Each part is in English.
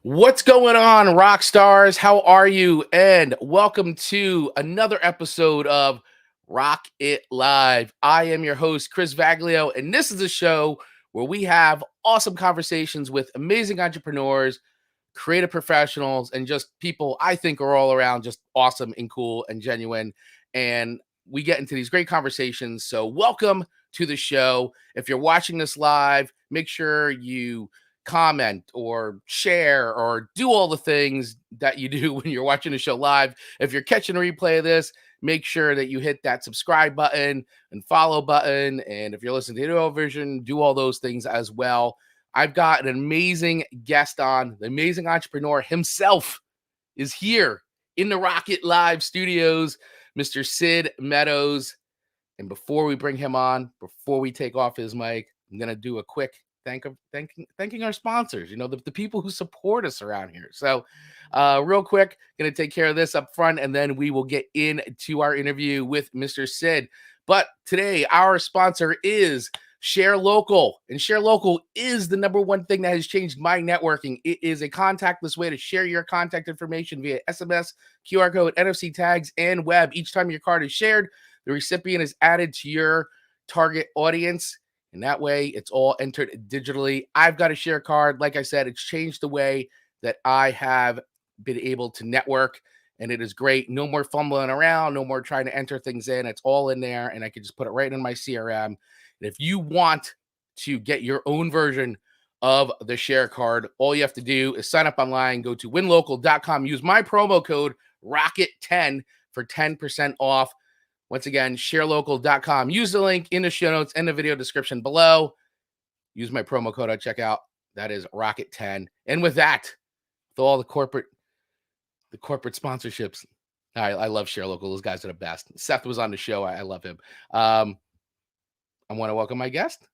What's going on, rock stars? How are you? And welcome to another episode of Rock It Live. I am your host, Chris Vaglio, and this is a show where we have awesome conversations with amazing entrepreneurs, creative professionals, and just people I think are all around just awesome and cool and genuine. And we get into these great conversations. So, welcome to the show. If you're watching this live, make sure you comment or share or do all the things that you do when you're watching the show live. If you're catching a replay of this, make sure that you hit that subscribe button and follow button. And if you're listening to the audio version, do all those things as well. I've got an amazing guest on. The amazing entrepreneur himself is here in the Rocket Live studios, Mr. Sid Meadows. And before we bring him on, before we take off his mic, I'm going to do a quick thanking our sponsors, the people who support us around here. So real quick, going to take care of this up front, and then we will get into our interview with Mr. Sid. But today, our sponsor is Share Local, and Share Local is the number one thing that has changed my networking. It is a contactless way to share your contact information via SMS, QR code, NFC tags, and web. Each time your card is shared, the recipient is added to your target audience, and that way it's all entered digitally. I've got a ShareCard. Like I said, it's changed the way that I have been able to network, and it is great. No more fumbling around, no more trying to enter things in. It's all in there, and I can just put it right in my CRM. And if you want to get your own version of the ShareCard, all you have to do is sign up online, go to winlocal.com, use my promo code ROCKET10 for 10% off. Once again, sharelocal.com. Use the link in the show notes and the video description below. Use my promo code at checkout. That is Rocket10. And with that, with all the corporate sponsorships, I love ShareLocal. Those guys are the best. Seth was on the show. I love him. I want to welcome my guest,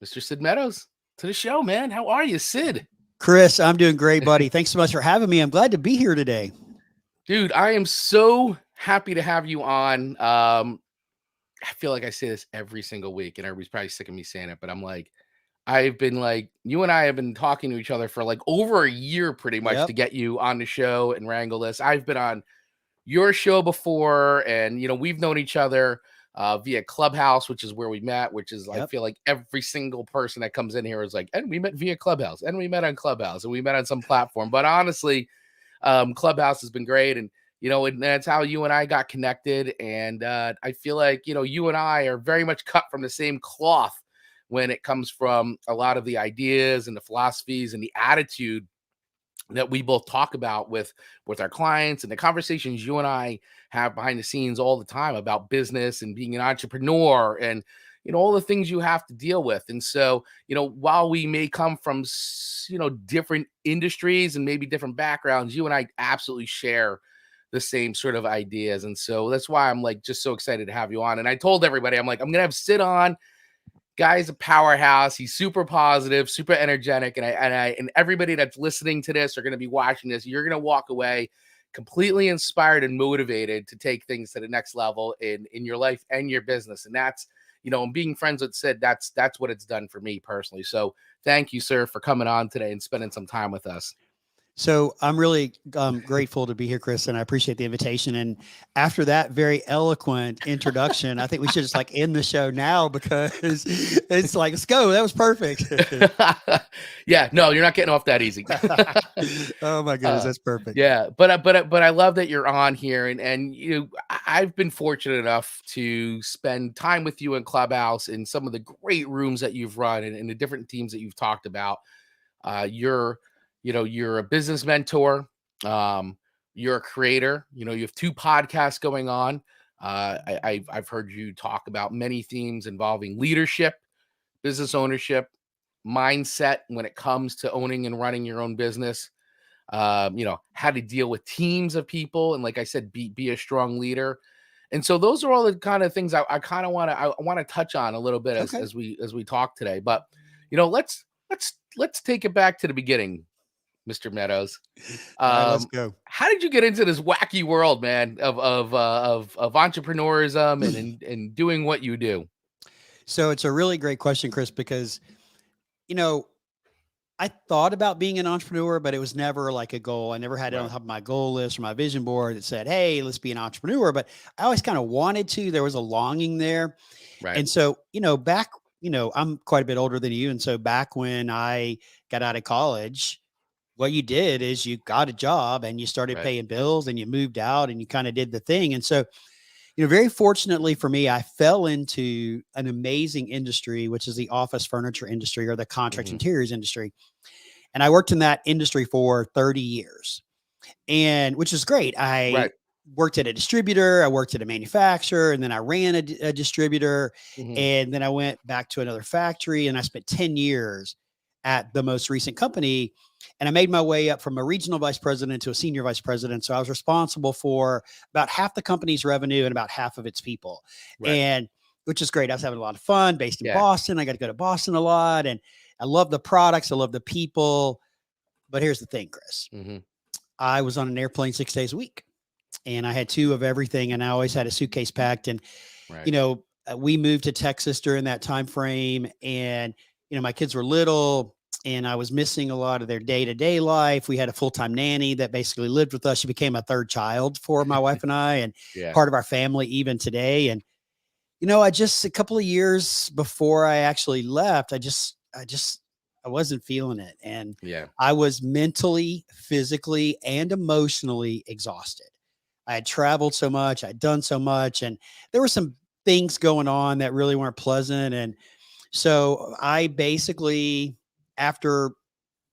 Mr. Sid Meadows, to the show, man. How are you, Sid? Chris, I'm doing great, buddy. Thanks so much for having me. I'm glad to be here today. Dude, I am so happy to have you on. I feel like I say this every single week, and everybody's probably sick of me saying it, but you and I have been talking to each other for like over a year pretty much to get you on the show and wrangle this. I've been on your show before, and we've known each other via Clubhouse, which is where we met, which is I feel like every single person that comes in here is like, and we met via Clubhouse, and we met on Clubhouse, and we met on some platform. But honestly, Clubhouse has been great, and and that's how you and I got connected. And I feel like you and I are very much cut from the same cloth when it comes from a lot of the ideas and the philosophies and the attitude that we both talk about with our clients, and the conversations you and I have behind the scenes all the time about business and being an entrepreneur and all the things you have to deal with. And so while we may come from different industries and maybe different backgrounds, you and I absolutely share the same sort of ideas. And so that's why I'm like just so excited to have you on. And I told everybody, I'm like, I'm gonna have Sid on. Guy's a powerhouse. He's super positive, super energetic, and everybody that's listening to this or going to be watching this, you're going to walk away completely inspired and motivated to take things to the next level in your life and your business. And that's and being friends with Sid, that's what it's done for me personally. So thank you, sir, for coming on today and spending some time with us. So I'm really grateful to be here, Chris, and I appreciate the invitation. And after that very eloquent introduction, I think we should just like end the show now, because it's like, let's go. That was perfect. Yeah, no, you're not getting off that easy. Oh my goodness, that's perfect. Yeah, but I love that you're on here, and I've been fortunate enough to spend time with you in Clubhouse in some of the great rooms that you've run and the different teams that you've talked about. You're a business mentor. You're a creator. You have 2 podcasts going on. I've heard you talk about many themes involving leadership, business ownership, mindset when it comes to owning and running your own business. How to deal with teams of people, and like I said, be a strong leader. And so those are all the kind of things I kind of want to touch on a little bit as we talk today. But let's take it back to the beginning, Mr. Meadows. Let's go. How did you get into this wacky world, man, of entrepreneurism and doing what you do? So it's a really great question, Chris, because I thought about being an entrepreneur, but it was never like a goal. I never had it on Right. top of my goal list or my vision board that said, "Hey, let's be an entrepreneur." But I always kind of wanted to. There was a longing there. Right. And so, back, I'm quite a bit older than you. And so back when I got out of college, what you did is you got a job and you started Right. paying bills and you moved out and you kind of did the thing. And so, very fortunately for me, I fell into an amazing industry, which is the office furniture industry or the contract Hmm. interiors industry. And I worked in that industry for 30 years, and which is great. I Right. worked at a distributor, I worked at a manufacturer, and then I ran a distributor. Hmm. And then I went back to another factory and I spent 10 years at the most recent company. And I made my way up from a regional vice president to a senior vice president. So I was responsible for about half the company's revenue and about half of its people. Right. And which is great. I was having a lot of fun based in Yeah. Boston. I got to go to Boston a lot. And I love the products, I love the people. But here's the thing, Chris. Hmm. I was on an airplane 6 days a week and I had two of everything. And I always had a suitcase packed. And, Right. we moved to Texas during that time frame. And, my kids were little and I was missing a lot of their day to day life. We had a full time nanny that basically lived with us. She became a third child for my wife and I, and Yeah. part of our family even today. And, I just, a couple of years before I actually left, I wasn't feeling it. And Yeah. I was mentally, physically, and emotionally exhausted. I had traveled so much, I'd done so much, and there were some things going on that really weren't pleasant. And so I basically, after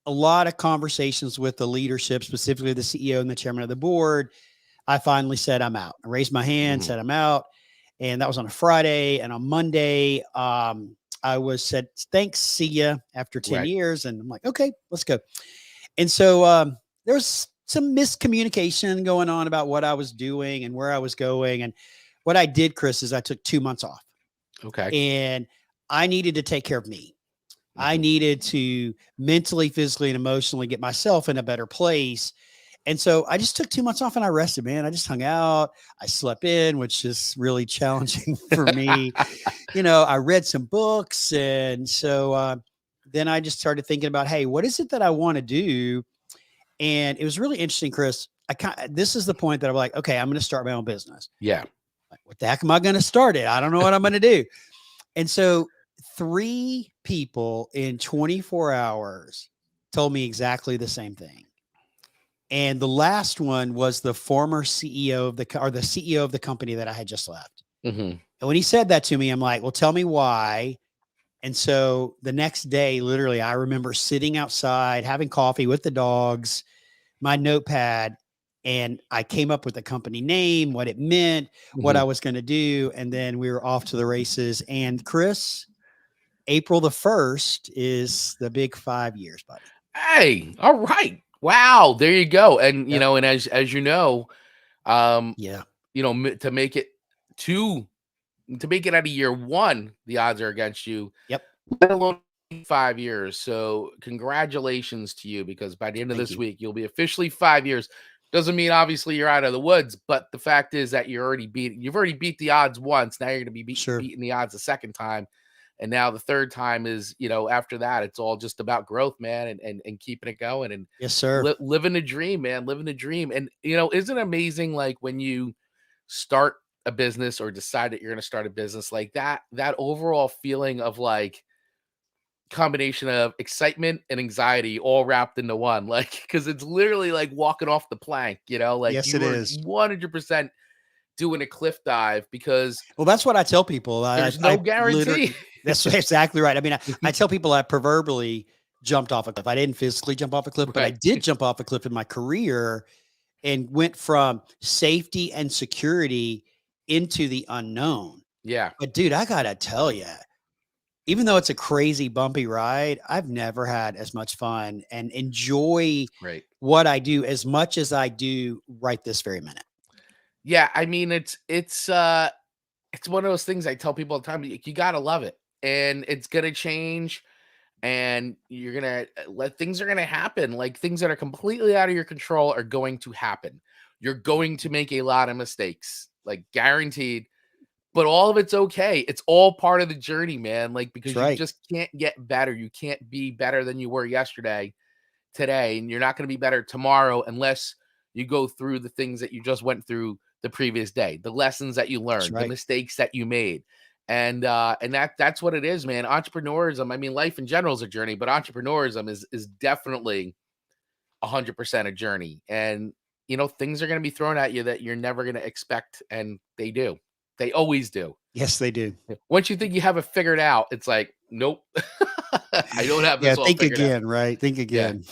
a lot of conversations with the leadership, specifically the CEO and the chairman of the board, I finally said, I'm out. I raised my hand, Hmm. said, I'm out. And that was on a Friday. And on Monday, I was said, thanks, see ya after 10 Right. years. And I'm like, okay, let's go. And so there was some miscommunication going on about what I was doing and where I was going. And what I did, Chris, is I took 2 months off Okay. and I needed to take care of me. I Hmm. needed to mentally, physically, and emotionally get myself in a better place. And so I just took 2 months off and I rested, man. I just hung out. I slept in, which is really challenging for me. I read some books. And so then I just started thinking about, hey, what is it that I want to do? And it was really interesting, Chris. This is the point that I'm like, okay, I'm going to start my own business. Yeah. Like, what the heck am I going to start it? I don't know what I'm going to do. And so 3 people in 24 hours told me exactly the same thing. And the last one was the former CEO of the CEO of the company that I had just left. Hmm. And when he said that to me, I'm like, well, tell me why. And so the next day, literally, I remember sitting outside having coffee with the dogs, my notepad, and I came up with the company name, what it meant, what Hmm. I was going to do. And then we were off to the races. And Chris, April the 1st is the big 5 years, buddy. Hey. All right. Wow. There you go. And Yep. and as you know, um, Yeah. to make it to out of year one, the odds are against you, Yep. let alone 5 years. So congratulations to you, because by the end of Thank this you. week, you'll be officially 5 years. Doesn't mean obviously you're out of the woods, but the fact is that you've already beat the odds once. Now you're going to be Sure. beating the odds a second time. And now the third time is, after that, it's all just about growth, man, and keeping it going and Yes, sir. living a dream, man, living a dream. And, isn't it amazing? Like when you start a business or decide that you're going to start a business, like that overall feeling of like combination of excitement and anxiety all wrapped into one, like, because it's literally like walking off the plank, like Yes, it you are is. 100% doing a cliff dive, because Well, that's what I tell people. there's I no literally, guarantee. that's exactly right. I mean, I tell people I proverbially jumped off a cliff. I didn't physically jump off a cliff, but I Right. did jump off a cliff in my career and went from safety and security into the unknown. Yeah. But dude, I gotta tell you, even though it's a crazy bumpy ride, I've never had as much fun and enjoy Right. what I do as much as I do right this very minute. Yeah. I mean, it's one of those things I tell people all the time. You gotta love it, and it's gonna change, and you're gonna let things are gonna happen. Like things that are completely out of your control are going to happen. You're going to make a lot of mistakes, like guaranteed. but all of it's okay. It's all part of the journey, man. Like, That's because you right. just can't get better. You can't be better than you were yesterday, today, and you're not going to be better tomorrow unless you go through the things that you just went through the previous day, the lessons that you That's learned, the right. mistakes that you made. And that's what it is, man. Entrepreneurism, I mean, life in general is a journey, but entrepreneurism is definitely 100% a journey. And things are going to be thrown at you that you're never going to expect, and they do. They always do. Yes, they do. Once you think you have it figured out, it's like, nope. I don't have Yeah. this all Think figured out. again, right? Think Yeah. again.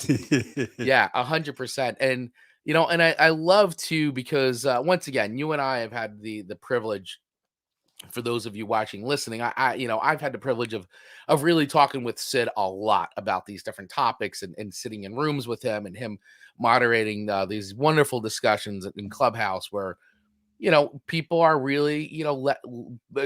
Yeah, 100%. And I love to, because once again, you and I have had the privilege, for those of you watching, listening, I've had the privilege of really talking with Sid a lot about these different topics, and sitting in rooms with him, and him moderating these wonderful discussions in Clubhouse, where people are really,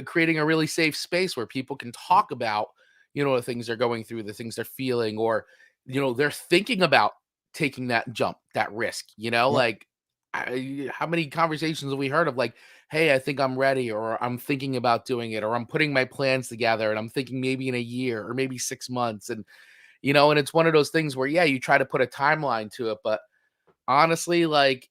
creating a really safe space where people can talk about, the things they're going through, the things they're feeling, or, they're thinking about taking that jump, that risk, Yep. like, how many conversations have we heard of, like, hey, I think I'm ready, or I'm thinking about doing it, or I'm putting my plans together, and I'm thinking maybe in a year or maybe 6 months. And it's one of those things where, yeah, you try to put a timeline to it, but honestly, like,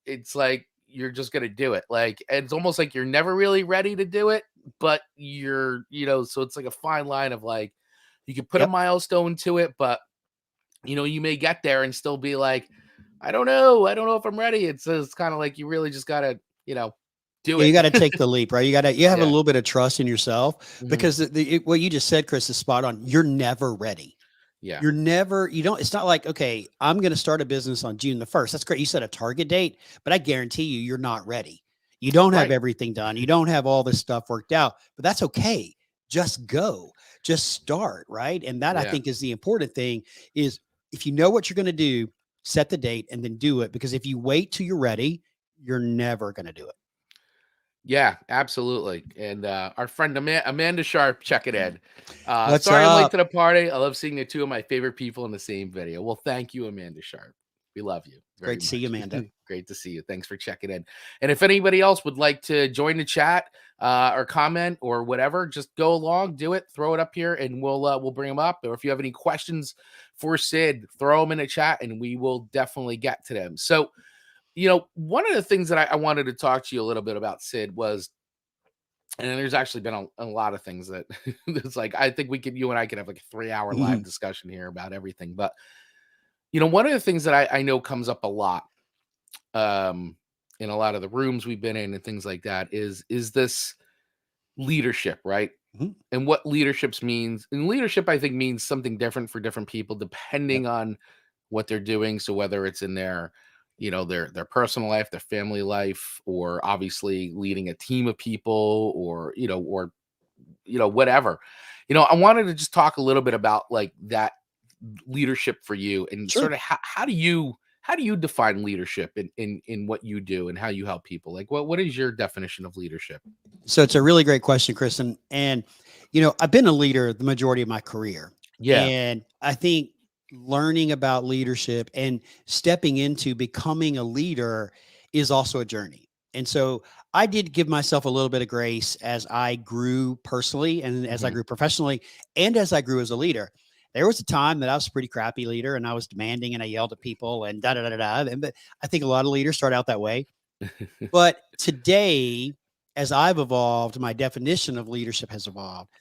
it's like you're just gonna do it. Like, it's almost like you're never really ready to do it, but so it's like a fine line of, like, you could put a Yep. milestone to it, but you may get there and still be like, I don't know if I'm ready. It's kind of like you really just gotta, do Yeah, you it. got to take the leap, right? You have a Yeah. little bit of trust in yourself Mhm. because what you just said, Chris, is spot on. You're never ready. Yeah. You don't, it's not like, okay, I'm going to start a business on June the 1st. That's great. You set a target date, but I guarantee you, you're not ready. You don't have Right. everything done. You don't have all this stuff worked out, but that's okay. Just go, just start. Right. And that, I Yeah. think, is the important thing is, if you know what you're going to do, set the date and then do it. Because if you wait till you're ready, you're never going to do it. Yeah, absolutely. And our friend Amanda Sharp, check it in. What's Sorry I'm late up? to the party. I love seeing the two of my favorite people in the same video. Well, thank you, Amanda Sharp. We love you very Great to see you, much. Amanda. Great to see you. Thanks for checking in. And if anybody else would like to join the chat, or comment or whatever, just go along, do it, throw it up here, and we'll bring them up. Or if you have any questions for Sid, throw them in the chat, and we will definitely get to them. So, one of the things that I wanted to talk to you a little bit about, Sid, was, and there's actually been a lot of things that it's like, I think you and I could have like a 3-hour live Mhm. discussion here about everything. But, one of the things that I know comes up a lot, um, in a lot of the rooms we've been in and things like that, is this leadership, right? Mhm. And what leaderships means. And leadership, I think, means something different for different people, Yep. depending on what they're doing. So whether it's in their personal life, their family life, or obviously leading a team of people, or whatever. I wanted to just talk a little bit about, like, that leadership for you, and Sure. sort of how do you define leadership in what you do and how you help people? Like, what is your definition of leadership? So it's a really great question, Chris. And I've been a leader the majority of my career. Yeah. And I think learning about leadership and stepping into becoming a leader is also a journey. And so I did give myself a little bit of grace as I grew personally and as I Hmm. grew professionally and as I grew as a leader. There was a time that I was a pretty crappy leader and I was demanding and I yelled at people and da da da da. But I think a lot of leaders start out that way. But today, as I've evolved, my definition of leadership has evolved.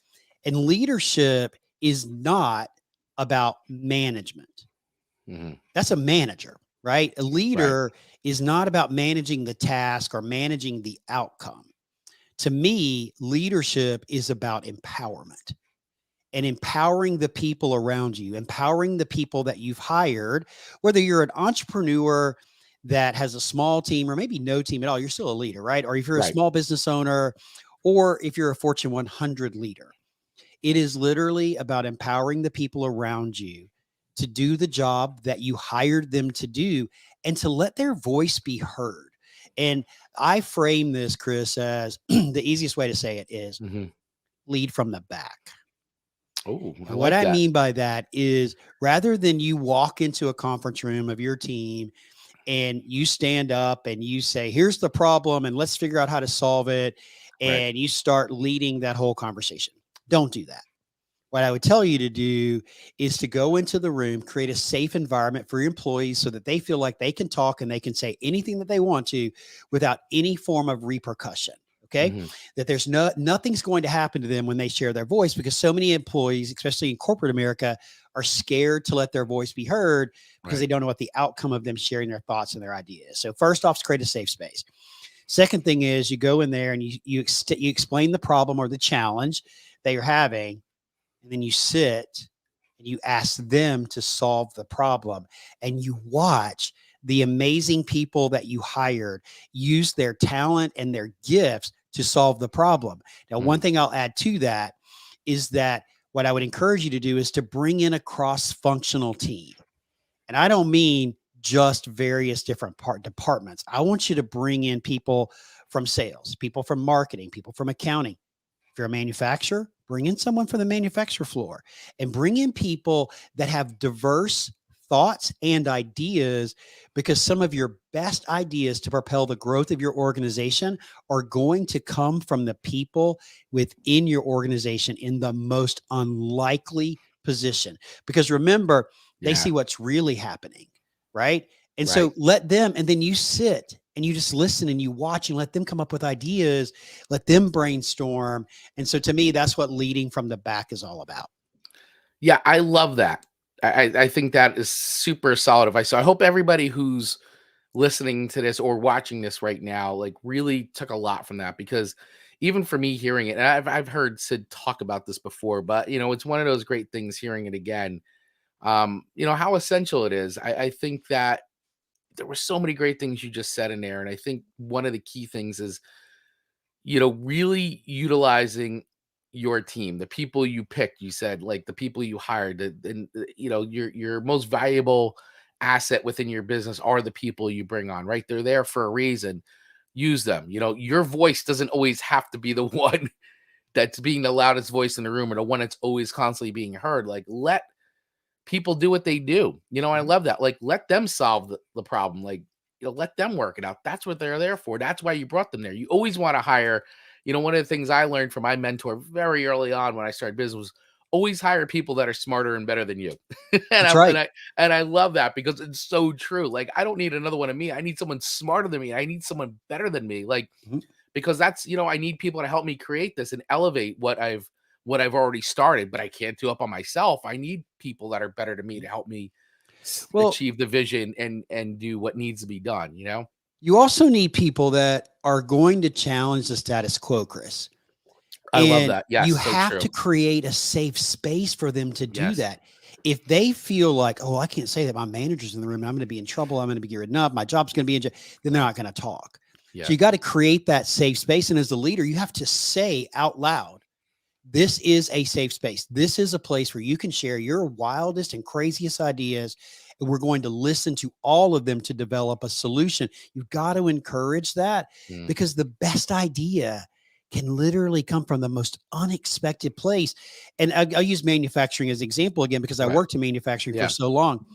And leadership is not about management. Hmm. That's a manager, right? A Right. leader is not about managing the task or managing the outcome. To me, leadership is about empowerment and empowering the people around you, empowering the people that you've hired, whether you're an entrepreneur that has a small team or maybe no team at all, you're still a leader, right? Or if you're a Right. small business owner, or if you're a Fortune 100 leader, it is literally about empowering the people around you to do the job that you hired them to do and to let their voice be heard. And I frame this, Chris, as the easiest way to say it is Hmm. lead from the back. Oh, I And what like I that. mean by that is rather than you walk into a conference room of your team and you stand up and you say, here's the problem and let's figure out how to solve it. Right. and you start leading that whole conversation. Don't do that. What I would tell you to do is to go into the room, create a safe environment for your employees so that they feel like they can talk and they can say anything that they want to without any form of repercussion. Okay. Hmm. That there's nothing's going to happen to them when they share their voice, because so many employees, especially in corporate America, are scared to let their voice be heard because Right. they don't know what the outcome of them sharing their thoughts and their ideas. So first off, is create a safe space. Second thing is you go in there and you explain the problem or the challenge that you're having, and then you sit and you ask them to solve the problem, and you watch the amazing people that you hired use their talent and their gifts to solve the problem. Now, one Mm. thing I'll add to that is that what I would encourage you to do is to bring in a cross-functional team. And I don't mean just various different departments. I want you to bring in people from sales, people from marketing, people from accounting. If you're a manufacturer, bring in someone from the manufacturer floor, and bring in people that have diverse thoughts and ideas, because some of your best ideas to propel the growth of your organization are going to come from the people within your organization in the most unlikely position. Because remember, they Yeah. see what's really happening, right? And Right. so let them, and then you sit and you just listen and you watch and let them come up with ideas, let them brainstorm. And so to me, that's what leading from the back is all about. Yeah, I love that. I think that is super solid advice. So I hope everybody who's listening to this or watching this right now, like, really took a lot from that, because even for me hearing it, and I've heard Sid talk about this before, but it's one of those great things hearing it again. How essential it is. I think that there were so many great things you just said in there. And I think one of the key things is, really utilizing your team, the people you picked. You said, like, the people you hired, and your most valuable asset within your business are the people you bring on, right? They're there for a reason. Use them. Your voice doesn't always have to be the one that's being the loudest voice in the room or the one that's always constantly being heard. Like, let people do what they do. I Mhm. love that. Like, let them solve the problem. Like, let them work it out. That's what they're there for. That's why you brought them there. You always want to hire, one of the things I learned from my mentor very early on when I started business was always hire people that are smarter and better than you. and That's I and right. I and I love that, because it's so true. Like, I don't need another one of me. I need someone smarter than me. I need someone better than me. Like, Mhm. because that's, I need people to help me create this and elevate what I've already started, but I can't do it by myself. I need people that are better than me to help me Well, achieve the vision and do what needs to be done. you also need people that are going to challenge the status quo, Chris. I love And that. you Yes, so have true. to create a safe space for them to do Yes. that. If they feel like, oh, I can't say that my manager's in the room, I'm going to be in trouble, I'm going to be getting up, my job's going to be in jail, then they're not going to talk. So Yeah. you got to create that safe space. And as the leader, you have to say out loud, this is a safe space. This is a place where you can share your wildest and craziest ideas. And we're going to listen to all of them to develop a solution. You've got to encourage that, Mm. because the best idea can literally come from the most unexpected place. And I'll use manufacturing as an example again, because I Right. worked in manufacturing for Yeah. so long.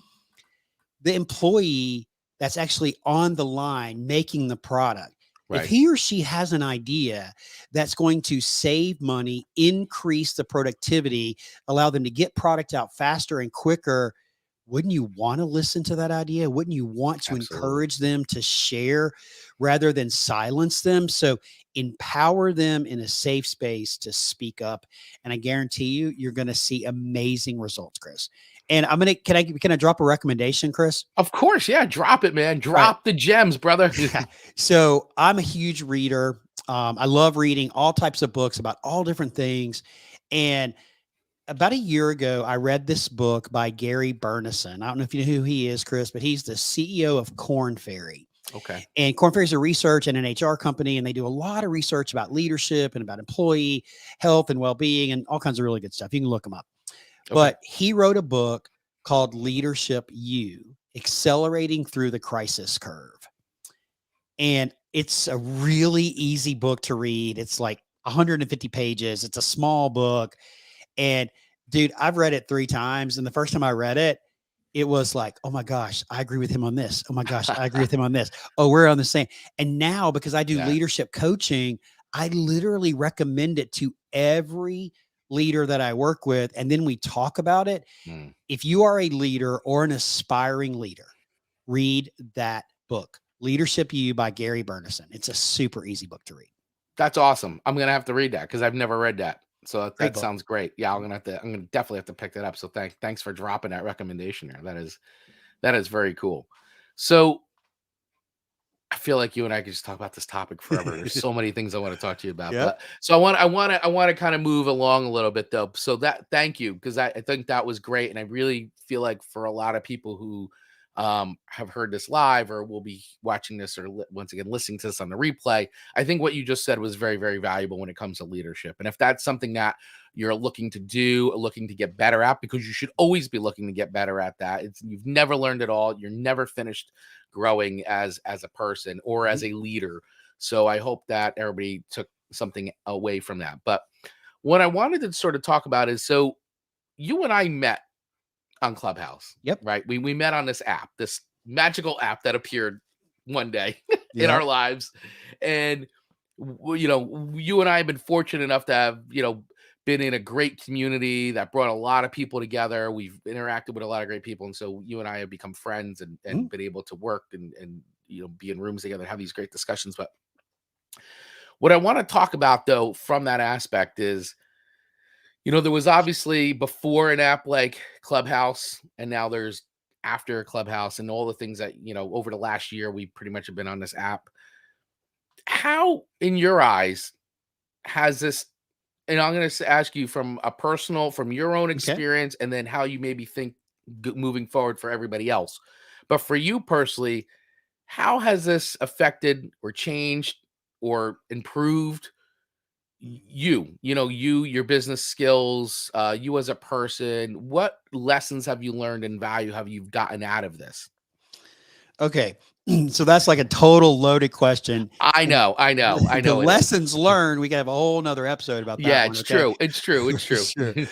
The employee that's actually on the line making the product, if Right. he or she has an idea that's going to save money, increase the productivity, allow them to get product out faster and quicker, wouldn't you want to listen to that idea? Wouldn't you want to Absolutely. encourage them to share rather than silence them? So empower them in a safe space to speak up. And I guarantee you, you're going to see amazing results, Chris. And can I drop a recommendation, Chris? Of course. Yeah. Drop it, man. All right. Drop the gems, brother. So I'm a huge reader. I love reading all types of books about all different things. And about a year ago, I read this book by Gary Burnison. I don't know if you know who he is, Chris, but he's the CEO of Corn Ferry. Okay. And Corn Ferry is a research and an HR company, and they do a lot of research about leadership and about employee health and well-being and all kinds of really good stuff. You can look them up. Okay. But he wrote a book called Leadership U, Accelerating Through the Crisis Curve. And it's a really easy book to read. It's like 150 pages. It's a small book. And dude, I've read it 3 times. And the first time I read it, it was like, oh my gosh, I agree with him on this. Oh my gosh, I agree with him on this. Oh, we're on the same. And now, because I do Yeah. leadership coaching, I literally recommend it to every leader that I work with. And then we talk about it. Mm. If you are a leader or an aspiring leader, read that book, Leadership You by Gary Burnison. It's a super easy book to read. That's awesome. I'm gonna have to read that because I've never read that. So Great that book. sounds great. Yeah, I'm gonna definitely have to pick that up. So thanks for dropping that recommendation there. That is very cool. So I feel like you and I could just talk about this topic forever. There's so many things I want to talk to you about. Yep. But so I want to kind of move along a little bit though. So that thank you, because I think that was great. And I really feel like for a lot of people who have heard this live or will be watching this or once again listening to this on the replay, I think what you just said was very, very valuable when it comes to leadership. And if that's something that you're looking to do, looking to get better at, because you should always be looking to get better at that. You've never learned it all. You're never finished growing as a person or as a leader. So I hope that everybody took something away from that. But what I wanted to sort of talk about is, so you and I met on Clubhouse. Yep. Right? We met on this app, this magical app that appeared one day in Yep. our lives. And you and I have been fortunate enough to have, been in a great community that brought a lot of people together. We've interacted with a lot of great people. And so you and I have become friends and been able to work and be in rooms together and have these great discussions. But what I want to talk about though, from that aspect is, there was obviously before an app like Clubhouse, and now there's after Clubhouse and all the things that, over the last year, we pretty much have been on this app. How, in your eyes, has this, and I'm going to ask you from your own Okay. experience, and then how you maybe think moving forward for everybody else. But for you personally, how has this affected or changed or improved your business skills, you as a person? What lessons have you learned and value have you gotten out of this? Okay. So that's like a total loaded question. I And know I the know it is. lessons learned, we can have a whole nother episode about that Yeah, one. it's Okay. true, it's true, it's For true. sure.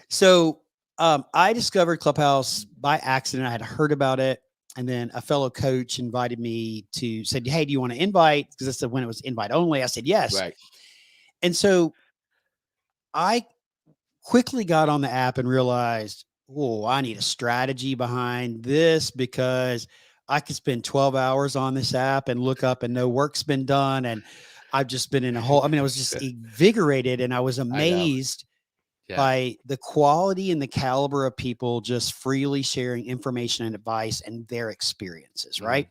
So I discovered Clubhouse by accident. I had heard about it. And then a fellow coach invited me to said, "Hey, do you want to invite?" Because I said when it was invite only, I said yes. Right. And so I quickly got on the app and realized, oh, I need a strategy behind this because I could spend 12 hours on this app and look up and no work's been done. And I've just been in a whole, I was just invigorated and I was I know. amazed Yeah. by the quality and the caliber of people just freely sharing information and advice and their experiences. Right.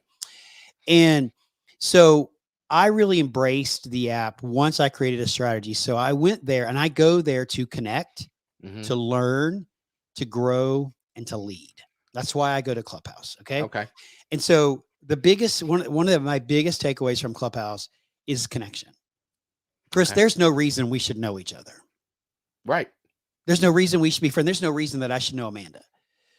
And so I really embraced the app once I created a strategy. So I went there and I go there to connect, to learn, to grow, and to lead. That's why I go to Clubhouse. Okay. Okay. And so the biggest one of my biggest takeaways from Clubhouse is connection. Chris, Okay. there's no reason we should know each other. Right. There's no reason we should be friends. There's no reason that I should know Amanda.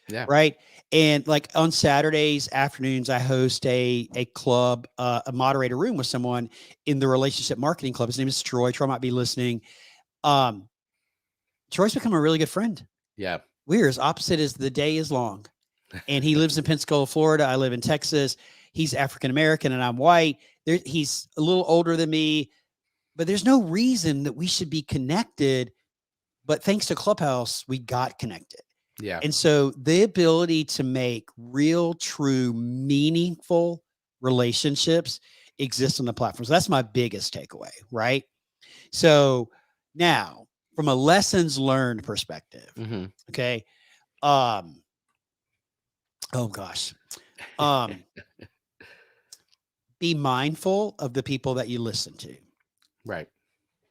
Yeah. Right. And like on Saturdays afternoons, I host a club, a moderator room with someone in the relationship marketing club. His name is Troy. Troy might be listening. Troy's become a really good friend. Yeah. We're as opposite as the day is long. And he lives in Pensacola, Florida. I live in Texas. He's African-American and I'm white. He's a little older than me, but there's no reason that we should be connected. But thanks to Clubhouse, we got connected. Yeah. And so the ability to make real, true, meaningful relationships exist on the platforms. That's my biggest takeaway, right? So now from a lessons learned perspective, okay. Oh gosh. Be mindful of the people that you listen to. Right.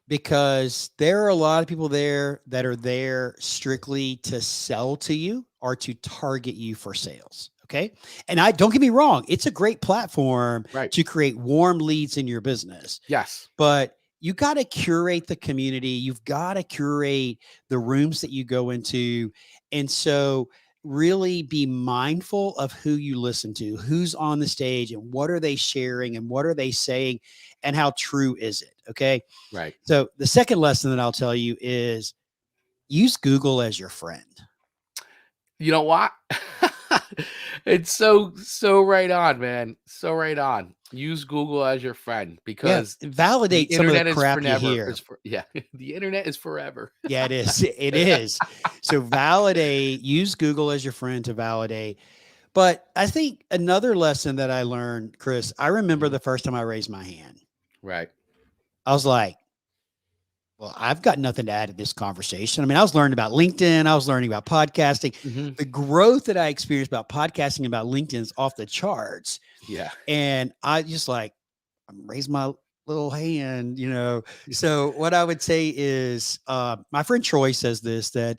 Because there are a lot of people there that are there strictly to sell to you or to target you for sales. Okay. And don't get me wrong. It's a great platform to create warm leads in your business. Yes. But you got to curate the community. You've got to curate the rooms that you go into. And so really be mindful of who you listen to, who's on the stage and what are they sharing and what are they saying and how true is it? Okay. Right. So the second lesson that I'll tell you is use Google as your friend. You know what? It's so right on, man. So right on. Use Google as your friend Yeah, because the validate some of the internet is for crap you never. hear. Yeah, the internet is forever. Yeah, it is. It is. So validate, use Google as your friend to validate. But I think another lesson that I learned, Chris, I remember Mhm. the first time I raised my hand. Right. I was like, well, I've got nothing to add to this conversation. I mean, I was learning about LinkedIn, I was learning about podcasting. Mhm. The growth that I experienced about podcasting about LinkedIn is off the charts. Yeah. And I just like, I raised my little hand, you know. So what I would say is, my friend Troy says this, that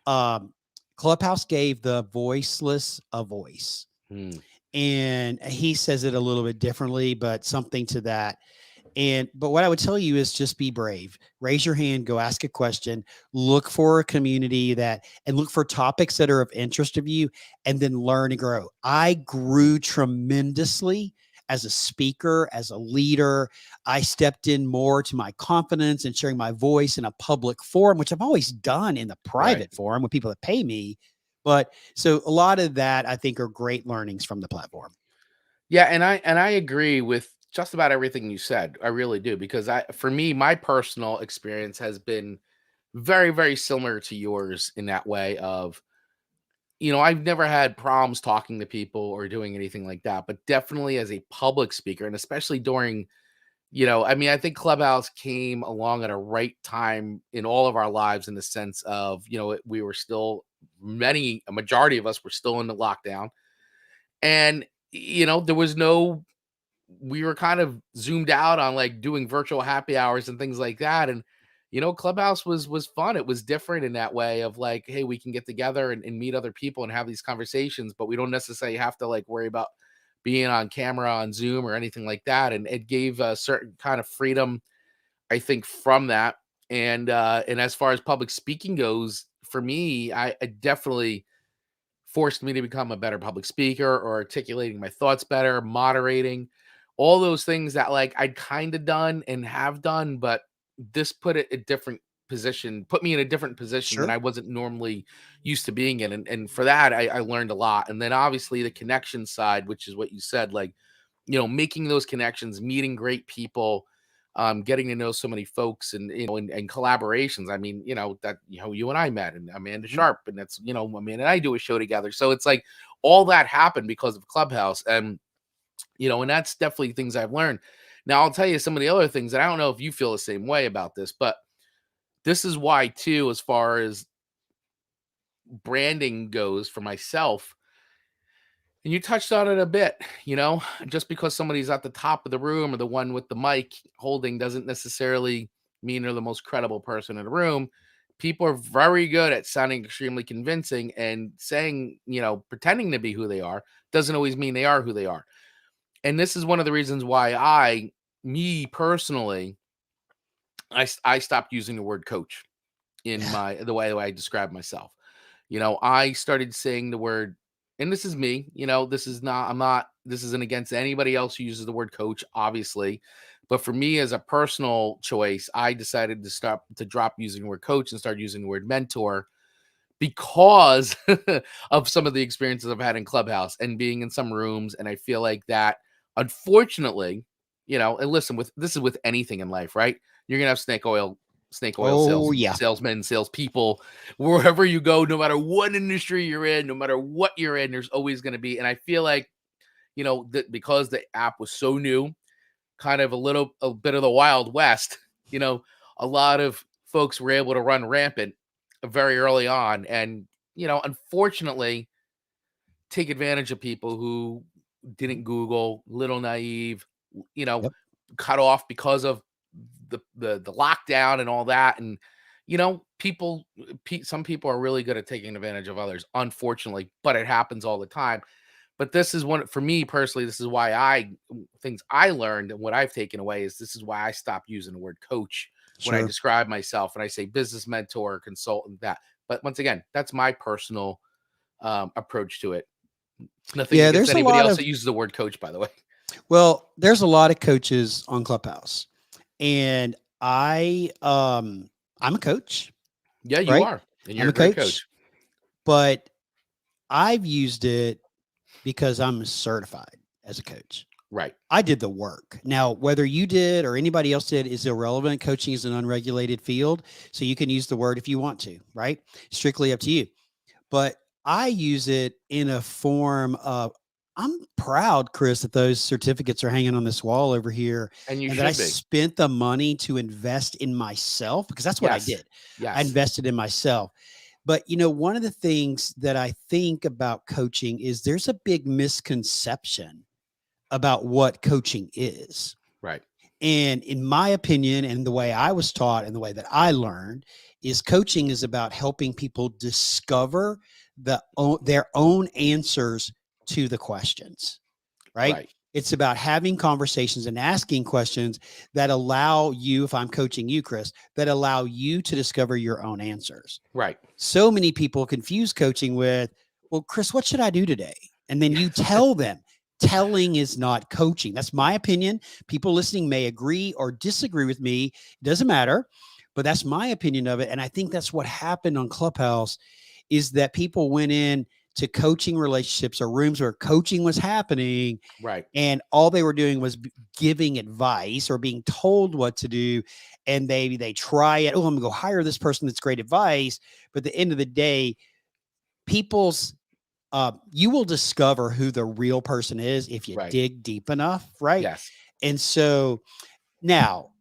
um, Clubhouse gave the voiceless a voice. Hmm. And he says it a little bit differently, but something to that. But what I would tell you is just be brave. Raise your hand, go ask a question, look for a community and look for topics that are of interest of you, and then learn and grow. I grew tremendously as a speaker, as a leader. I stepped in more to my confidence and sharing my voice in a public forum, which I've always done in the Right. private forum with people that pay me. But so a lot of that I think are great learnings from the platform. Yeah, and I agree with just about everything you said. I really do because for me, my personal experience has been very, very similar to yours in that way of, I've never had problems talking to people or doing anything like that, but definitely as a public speaker and especially during, I mean, I think Clubhouse came along at a right time in all of our lives in the sense of, we were still a majority of us were still in the lockdown. And, there was no we were kind of zoomed out on like doing virtual happy hours and things like that. And Clubhouse was fun. It was different in that way of like, hey, we can get together and meet other people and have these conversations, but we don't necessarily have to like worry about being on camera on Zoom or anything like that. And it gave a certain kind of freedom, I think, from that. And as far as public speaking goes, for me, I definitely forced me to become a better public speaker or articulating my thoughts better, moderating, all those things that like I'd kind of done and have done, but this put me in a different position than Sure. I wasn't normally used to being in. And for that, I learned a lot. And then obviously the connection side, which is what you said, like, making those connections, meeting great people, getting to know so many folks and collaborations. I mean, that, you and I met and Amanda Mhm. Sharp, and that's, Amanda and I do a show together. So it's like all that happened because of Clubhouse. And that's definitely things I've learned. Now, I'll tell you some of the other things, and I don't know if you feel the same way about this, but this is why, too, as far as branding goes for myself, and you touched on it a bit, just because somebody's at the top of the room or the one with the mic holding doesn't necessarily mean they're the most credible person in the room. People are very good at sounding extremely convincing and saying, pretending to be who they are doesn't always mean they are who they are. And this is one of the reasons why me personally, I stopped using the word coach in Yeah. the way I describe myself. I started saying the word, and this is me, this isn't against anybody else who uses the word coach, obviously. But for me as a personal choice, I decided to drop using the word coach and start using the word mentor because of some of the experiences I've had in Clubhouse and being in some rooms. And I feel like that, unfortunately, and listen, this is with anything in life, right? You're gonna have snake oil Oh yeah. salesmen, salespeople, wherever you go, no matter what industry you're in, no matter what you're in, there's always going to be. And I feel like, that because the app was so new, kind of a bit of the Wild West, you know, a lot of folks were able to run rampant very early on. And, unfortunately, take advantage of people who didn't Google, little naive, you know, Yep. cut off because of the lockdown and all that. And some people are really good at taking advantage of others, unfortunately, but it happens all the time. But this is one for me personally. This is why things I learned and what I've taken away is this is why I stopped using the word coach when I Sure. describe myself and I say business mentor, consultant, that. But once again, that's my personal approach to it. Nothing Yeah, against there's a anybody lot else of that uses the word coach, by the way. there's a lot of coaches on Clubhouse. And I'm a coach, Yeah, you right? are. And I'm you're a a great coach, coach. but I've used it because I'm certified as a coach. Right. I did the work. Now, whether you did or anybody else did is irrelevant. Coaching is an unregulated field. So you can use the word if you want to, right? Strictly up to you. But I use it in a form of, I'm proud, Chris, that those certificates are hanging on this wall over here And you and that I should be. spent the money to invest in myself, because that's what I Yes. did. I Yes. invested in myself. But, one of the things that I think about coaching is there's a big misconception about what coaching is. Right. And in my opinion, and the way I was taught and the way that I learned, is coaching is about helping people discover their own answers to the questions, right? Right. It's about having conversations and asking questions that allow you, if I'm coaching you, Chris, that allow you to discover your own answers. Right. So many people confuse coaching with, well, Chris, what should I do today? And then you tell them. Telling is not coaching. That's my opinion. People listening may agree or disagree with me. It doesn't matter, but that's my opinion of it. And I think that's what happened on Clubhouse, is that people went in to coaching relationships or rooms where coaching was happening, Right. and all they were doing was giving advice or being told what to do. And they try it. Oh, I'm gonna go hire this person. That's great advice. But at the end of the day, people's you will discover who the real person is if you Right. dig deep enough, right? Yes. And so now,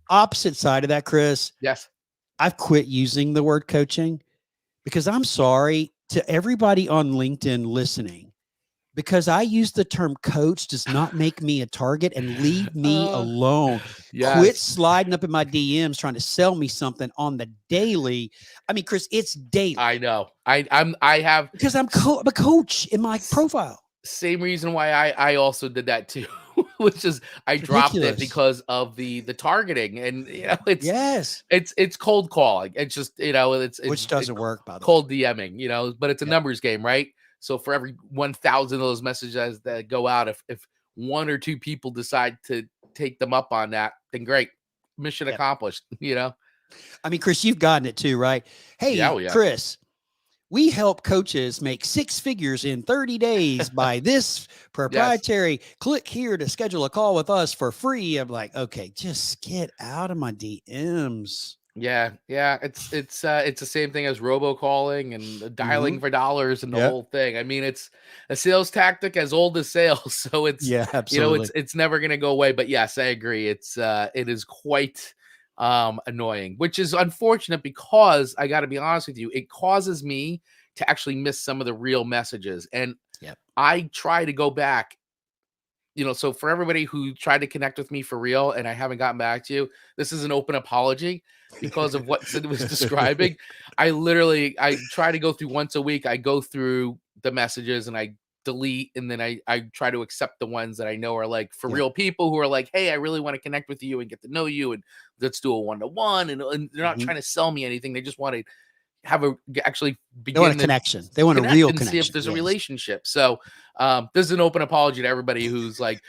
opposite side of that, Chris, Yes. I've quit using the word coaching, because I'm sorry to everybody on LinkedIn listening, because I use the term coach does not make me a target, and leave me alone. Quit Yes. sliding up in my DMs trying to sell me something on the daily. I mean, Chris, it's daily. I know. I have, Because I'm a coach in my profile. same reason why I also did that too, which is I It's dropped it ridiculous. because of the targeting, and Yes. it's cold calling. It's just, Which doesn't work, by the way. cold DMing, but it's a Yep. numbers game, right? So for every 1,000 of those messages that go out, if one or two people decide to take them up on that, then great, mission Yep. accomplished. I mean, Chris, you've gotten it too, right? Hey, Yeah, oh, yeah. Chris, we help coaches make 6 figures in 30 days by this proprietary. Click here to schedule a call with us for free. I'm like, okay, just get out of my DMs. Yeah, it's the same thing as robocalling and dialing for dollars and the Yep. whole thing. I mean, it's a sales tactic as old as sales, so it's Yeah, absolutely. it's never going to go away. But yes, I agree. It is quite annoying, which is unfortunate, because I got to be honest with you, it causes me to actually miss some of the real messages, and Yep. I try to go back. So for everybody who tried to connect with me for real and I haven't gotten back to you, this is an open apology because of what Sid was describing. I try to go through once a week. I go through the messages and I delete, and then I try to accept the ones that I know are like for Yeah. real people who are like, hey, I really want to connect with you and get to know you, and let's do a 1-to-1. And they're not trying to sell me anything. They just want to actually They want begin a to connection. They want a connect real and see if connection. there's a Yes. relationship. So this is an open apology to everybody who's like,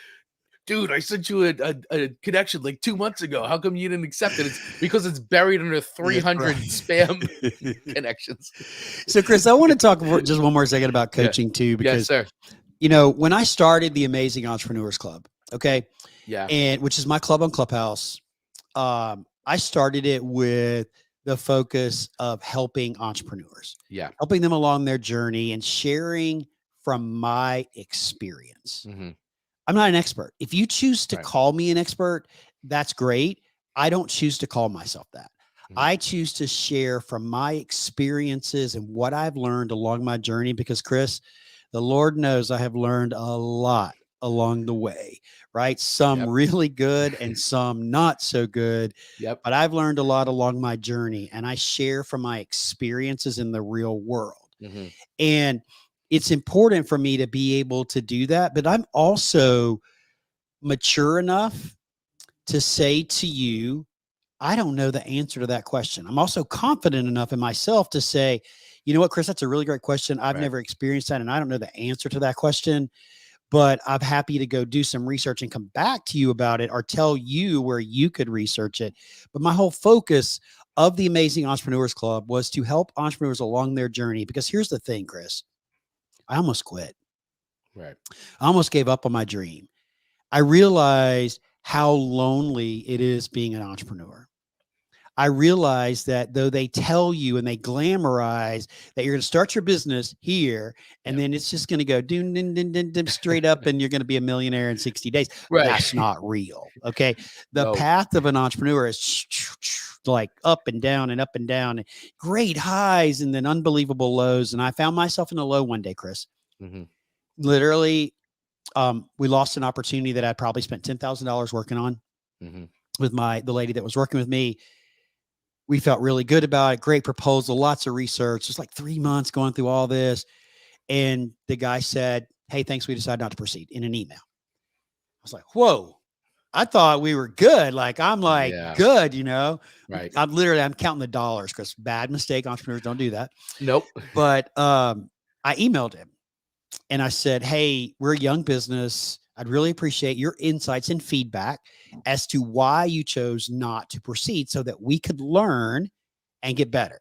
dude, I sent you a connection like 2 months ago. How come you didn't accept it? It's because it's buried under 300 spam connections. So, Chris, I want to talk for just one more second about coaching too, Yes, because sir. when I started the Amazing Entrepreneurs Club, okay, Yeah. and which is my club on Clubhouse, I started it with the focus of helping entrepreneurs, Yeah. helping them along their journey and sharing from my experience. hmm I'm not an expert. If you choose to Right. call me an expert, that's great. I don't choose to call myself that. Mhm. I choose to share from my experiences and what I've learned along my journey, because, Chris, the Lord knows I have learned a lot along the way, right? Some Yep. really good and some not so good. Yep. But I've learned a lot along my journey, and I share from my experiences in the real world. hmm And it's important for me to be able to do that. But I'm also mature enough to say to you, I don't know the answer to that question. I'm also confident enough in myself to say, you know what, Chris, that's a really great question. I've Right. never experienced that, and I don't know the answer to that question, but I'm happy to go do some research and come back to you about it, or tell you where you could research it. But my whole focus of the Amazing Entrepreneurs Club was to help entrepreneurs along their journey. Because here's the thing, Chris, I almost quit. Right. I almost gave up on my dream. I realized how lonely it is being an entrepreneur. I realized that though they tell you and they glamorize that you're going to start your business here and Yeah. then it's just going to go doom, doom, doom, doom, doom, straight up and you're going to be a millionaire in 60 days. Right. That's not real. Okay. The No. path of an entrepreneur is like up and down and up and down, and great highs and then unbelievable lows. And I found myself in a low one day, Chris. Hmm. Literally, we lost an opportunity that I'd probably spent $10,000 working on Hmm. with the lady that was working with me. We felt really good about it. Great proposal, lots of research. Just like 3 months going through all this. And the guy said, "Hey, thanks. We decided not to proceed," in an email. I was like, whoa, I thought we were good. Like, I'm like, Yeah. good, you know, Right. I'm counting the dollars because bad mistake. Entrepreneurs don't do that. Nope. But I emailed him and I said, "Hey, we're a young business. I'd really appreciate your insights and feedback as to why you chose not to proceed so that we could learn and get better."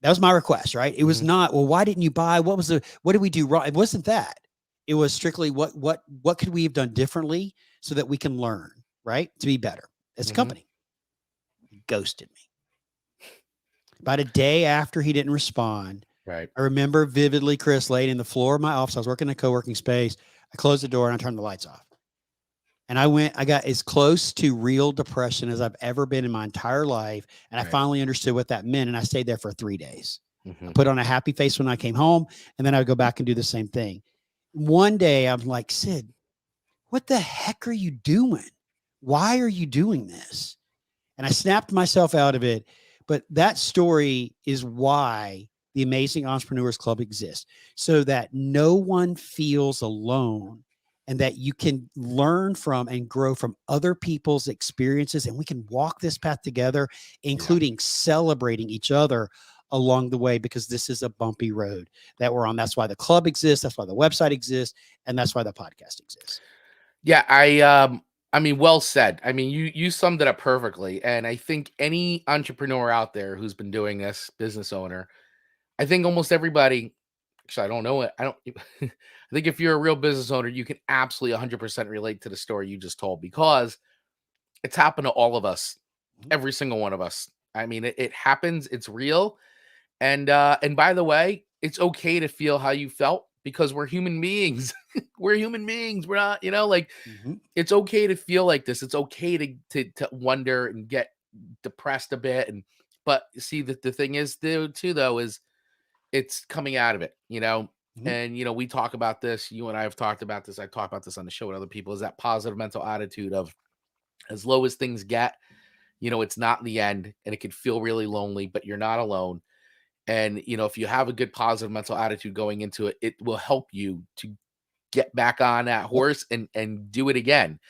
That was my request, right? It was Hmm. not, well, why didn't you buy? What did we do wrong? It wasn't that. It was strictly what could we have done differently so that we can learn, right? To be better as a Hmm. company. He ghosted me. About a day after he didn't respond, Right. I remember vividly, Chris, laying in the floor of my office. I was working in a co-working space. I closed the door and I turned the lights off. And I got as close to real depression as I've ever been in my entire life. And I Right. finally understood what that meant. And I stayed there for 3 days. I Hmm. put on a happy face when I came home, and then I would go back and do the same thing. One day I'm like, "Sid, what the heck are you doing? Why are you doing this?" And I snapped myself out of it. But that story is why the Amazing Entrepreneurs Club exists, so that no one feels alone and that you can learn from and grow from other people's experiences. And we can walk this path together, Yeah. including celebrating each other along the way, because this is a bumpy road that we're on. That's why the club exists. That's why the website exists. And that's why the podcast exists. Yeah. I mean, well said. I mean, you summed it up perfectly. And I think any entrepreneur out there who's been doing this, business owner, I think almost everybody. Actually, I don't know it. I don't. I think if you're a real business owner, you can absolutely 100% relate to the story you just told, because it's happened to all of us, Mhm. every single one of us. I mean, it happens. It's real. And by the way, it's okay to feel how you felt, because we're human beings. We're human beings. We're not, like, Mhm. it's okay to feel like this. It's okay to wonder and get depressed a bit. And but see, the thing is, though, is it's coming out of it. Mhm. And we talk about this. You and I have talked about this. I talk about this on the show with other people. Is that positive mental attitude of, as low as things get, it's not the end, and it can feel really lonely, but you're not alone. And if you have a good positive mental attitude going into it, it will help you to get back on that Yep. horse and do it again.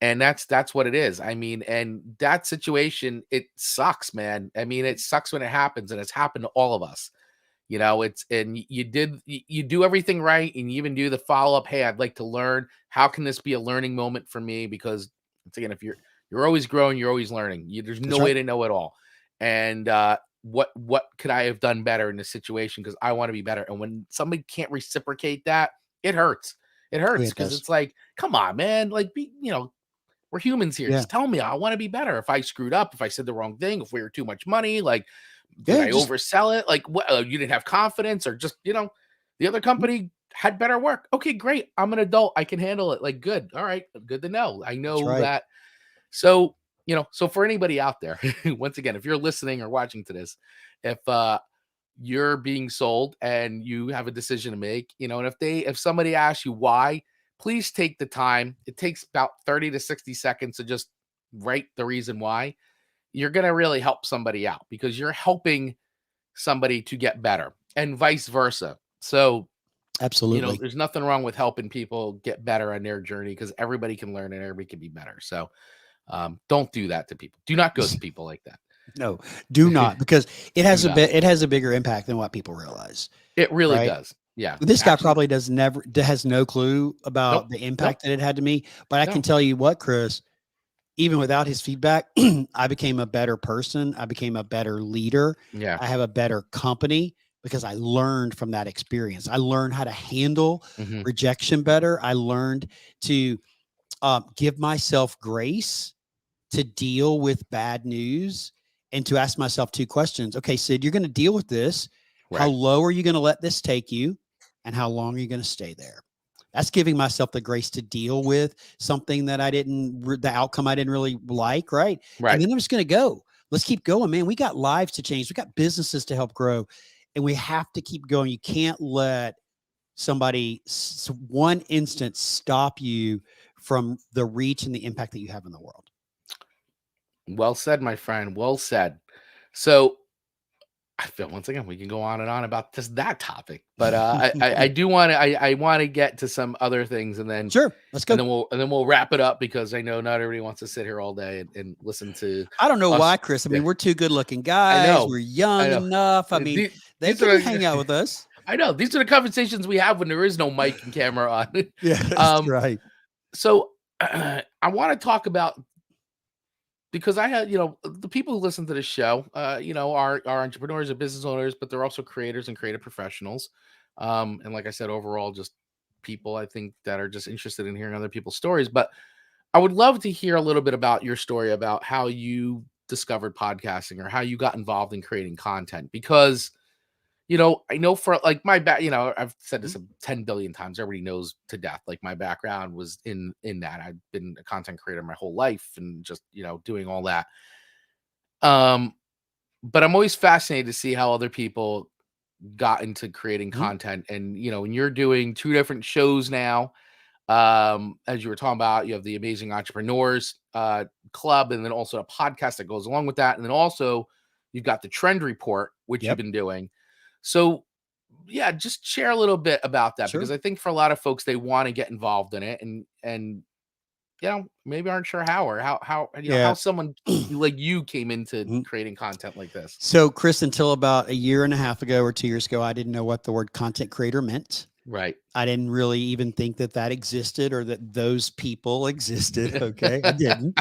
And that's what it is. I mean, and that situation, it sucks, man. I mean, it sucks when it happens, and it's happened to all of us. It's, and you do everything right, and you even do the follow-up. Hey, I'd like to learn. How can this be a learning moment for me? Because once again, if you're always growing, you're always learning. There's no That's way right. to know it all. And what could I have done better in this situation? Because I want to be better. And when somebody can't reciprocate that, it hurts. It Oh, hurts it because does. it's like, come on, man. Like, we're humans here. Yeah. Just tell me, I want to be better. If I screwed up, if I said the wrong thing, if we were too much money, like, did Yeah. I Just oversell it? Like, what? You didn't have confidence, or just, the other company had better work. Okay, great. I'm an adult. I can handle it. Like, good. All right. Good to know. I that's know right. that. So, so for anybody out there, once again, if you're listening or watching to this, if you're being sold and you have a decision to make, and if somebody asks you why, please take the time. It takes about 30 to 60 seconds to just write the reason why. You're going to really help somebody out, because you're helping somebody to get better, and vice versa. So, Absolutely. there's nothing wrong with helping people get better on their journey, because everybody can learn and everybody can be better. So, don't do that to people. Do not ghost people like that. No, do not, because Do not. it has a bigger impact than what people realize, It really right? does. Yeah. This guy Actually, probably has no clue nope. about the Nope. impact that it had to me, but I can No. tell you what, Chris, even without his feedback, I became a better person. I became a better leader. Yeah. I have a better company because I learned from that experience. I learned how to handle Hmm. rejection better. I learned to give myself grace to deal with bad news and to ask myself 2 questions. Okay, Sid, you're going to deal with this. How Right. low are you going to let this take you? And how long are you going to stay there? That's giving myself the grace to deal with something that the outcome I didn't really like. Right. And Right. then I'm just going to go. Let's keep going, man. We got lives to change. We got businesses to help grow, and we have to keep going. You can't let one instance stop you from the reach and the impact that you have in the world. Well said, my friend. Well said. So I feel once again we can go on and on about just that topic, but I do want to I want to get to some other things, and then Sure, let's go. and then we'll wrap it up, because I know not everybody wants to sit here all day and listen to I don't know us. why, Chris. I Yeah, mean, we're 2 good-looking I guys. know. We're I young know. enough. I mean, they These can are hang out with us. I know these are the conversations we have when there is no mic and camera on. Yeah, that's right. So I want to talk about, because I had, the people who listen to the show, are entrepreneurs and business owners, but they're also creators and creative professionals. And like I said, overall, just people, I think, that are just interested in hearing other people's stories. But I would love to hear a little bit about your story, about how you discovered podcasting or how you got involved in creating content, because I know for like my back, I've said this 10 billion times. Everybody knows to death. Like, my background was in that. I've been a content creator my whole life, and just, doing all that. Um, but I'm always fascinated to see how other people got into creating Mhm. content. And, and you're doing 2 different shows now. As you were talking about, you have the Amazing Entrepreneurs Club, and then also a podcast that goes along with that. And then also you've got the Trend Report, which you've Yep. been doing. So yeah, just share a little bit about that, Sure. because I think for a lot of folks, they want to get involved in it, and maybe aren't sure how, or how Yeah. how someone like you came into Mhm. creating content like this. So, Chris, until about a year and a half ago or 2 years ago, I didn't know what the word content creator meant. Right. I didn't really even think that existed, or that those people existed. Okay. I didn't.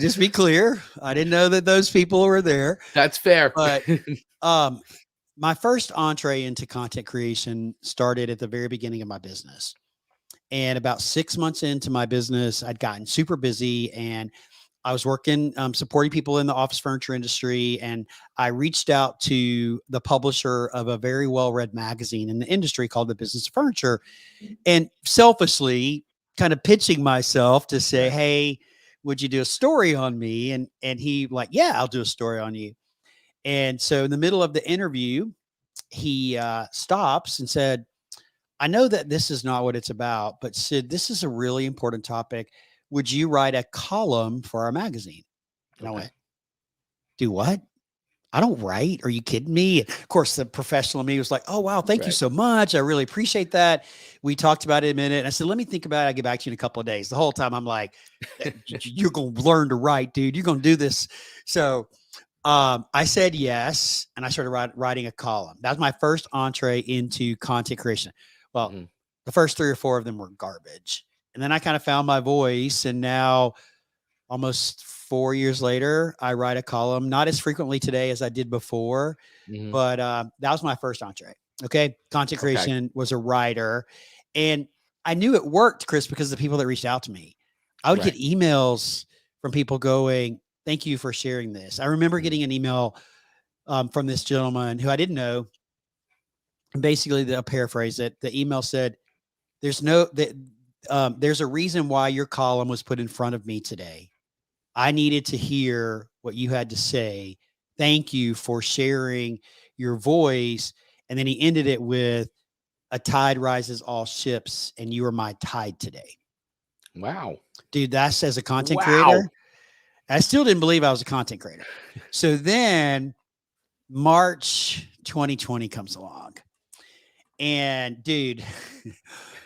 Just be clear. I didn't know that those people were there. That's fair. But my first entree into content creation started at the very beginning of my business. And about 6 months into my business, I'd gotten super busy, and I was working, supporting people in the office furniture industry. And I reached out to the publisher of a very well-read magazine in the industry called The Business of Furniture, and selfishly kind of pitching myself to say, Right. hey, would you do a story on me? And he like, yeah, I'll do a story on you. And so in the middle of the interview, he stops and said, I know that this is not what it's about, but Sid, this is a really important topic. Would you write a column for our magazine? And I Okay. went, do what? I don't write. Are you kidding me? And of course, the professional in me was like, oh, wow, thank you Right. so much. I really appreciate that. We talked about it a minute. And I said, let me think about it. I'll get back to you in a couple of days. The whole time I'm like, you're going to learn to write, dude. You're going to do this. So I said yes, and I started writing a column. That was my first entree into content creation. Well, Mhm. the first 3 or 4 of them were garbage. And then I kind of found my voice, and now almost 4 years later, I write a column, not as frequently today as I did before, Mhm. but that was my first entree. Okay. Content Okay. creation, was a writer. And I knew it worked, Chris, because of the people that reached out to me. I would get Right. emails from people going, thank you for sharing this. I remember Mhm. getting an email from this gentleman who I didn't know. And basically, I'll paraphrase it. The email said, there's a reason why your column was put in front of me today. I needed to hear what you had to say. Thank you for sharing your voice. And then he ended it with, a tide rises all ships, and you are my tide today. Wow. Dude, that's, as a content Wow. creator, I still didn't believe I was a content creator. So then March 2020 comes along. And dude,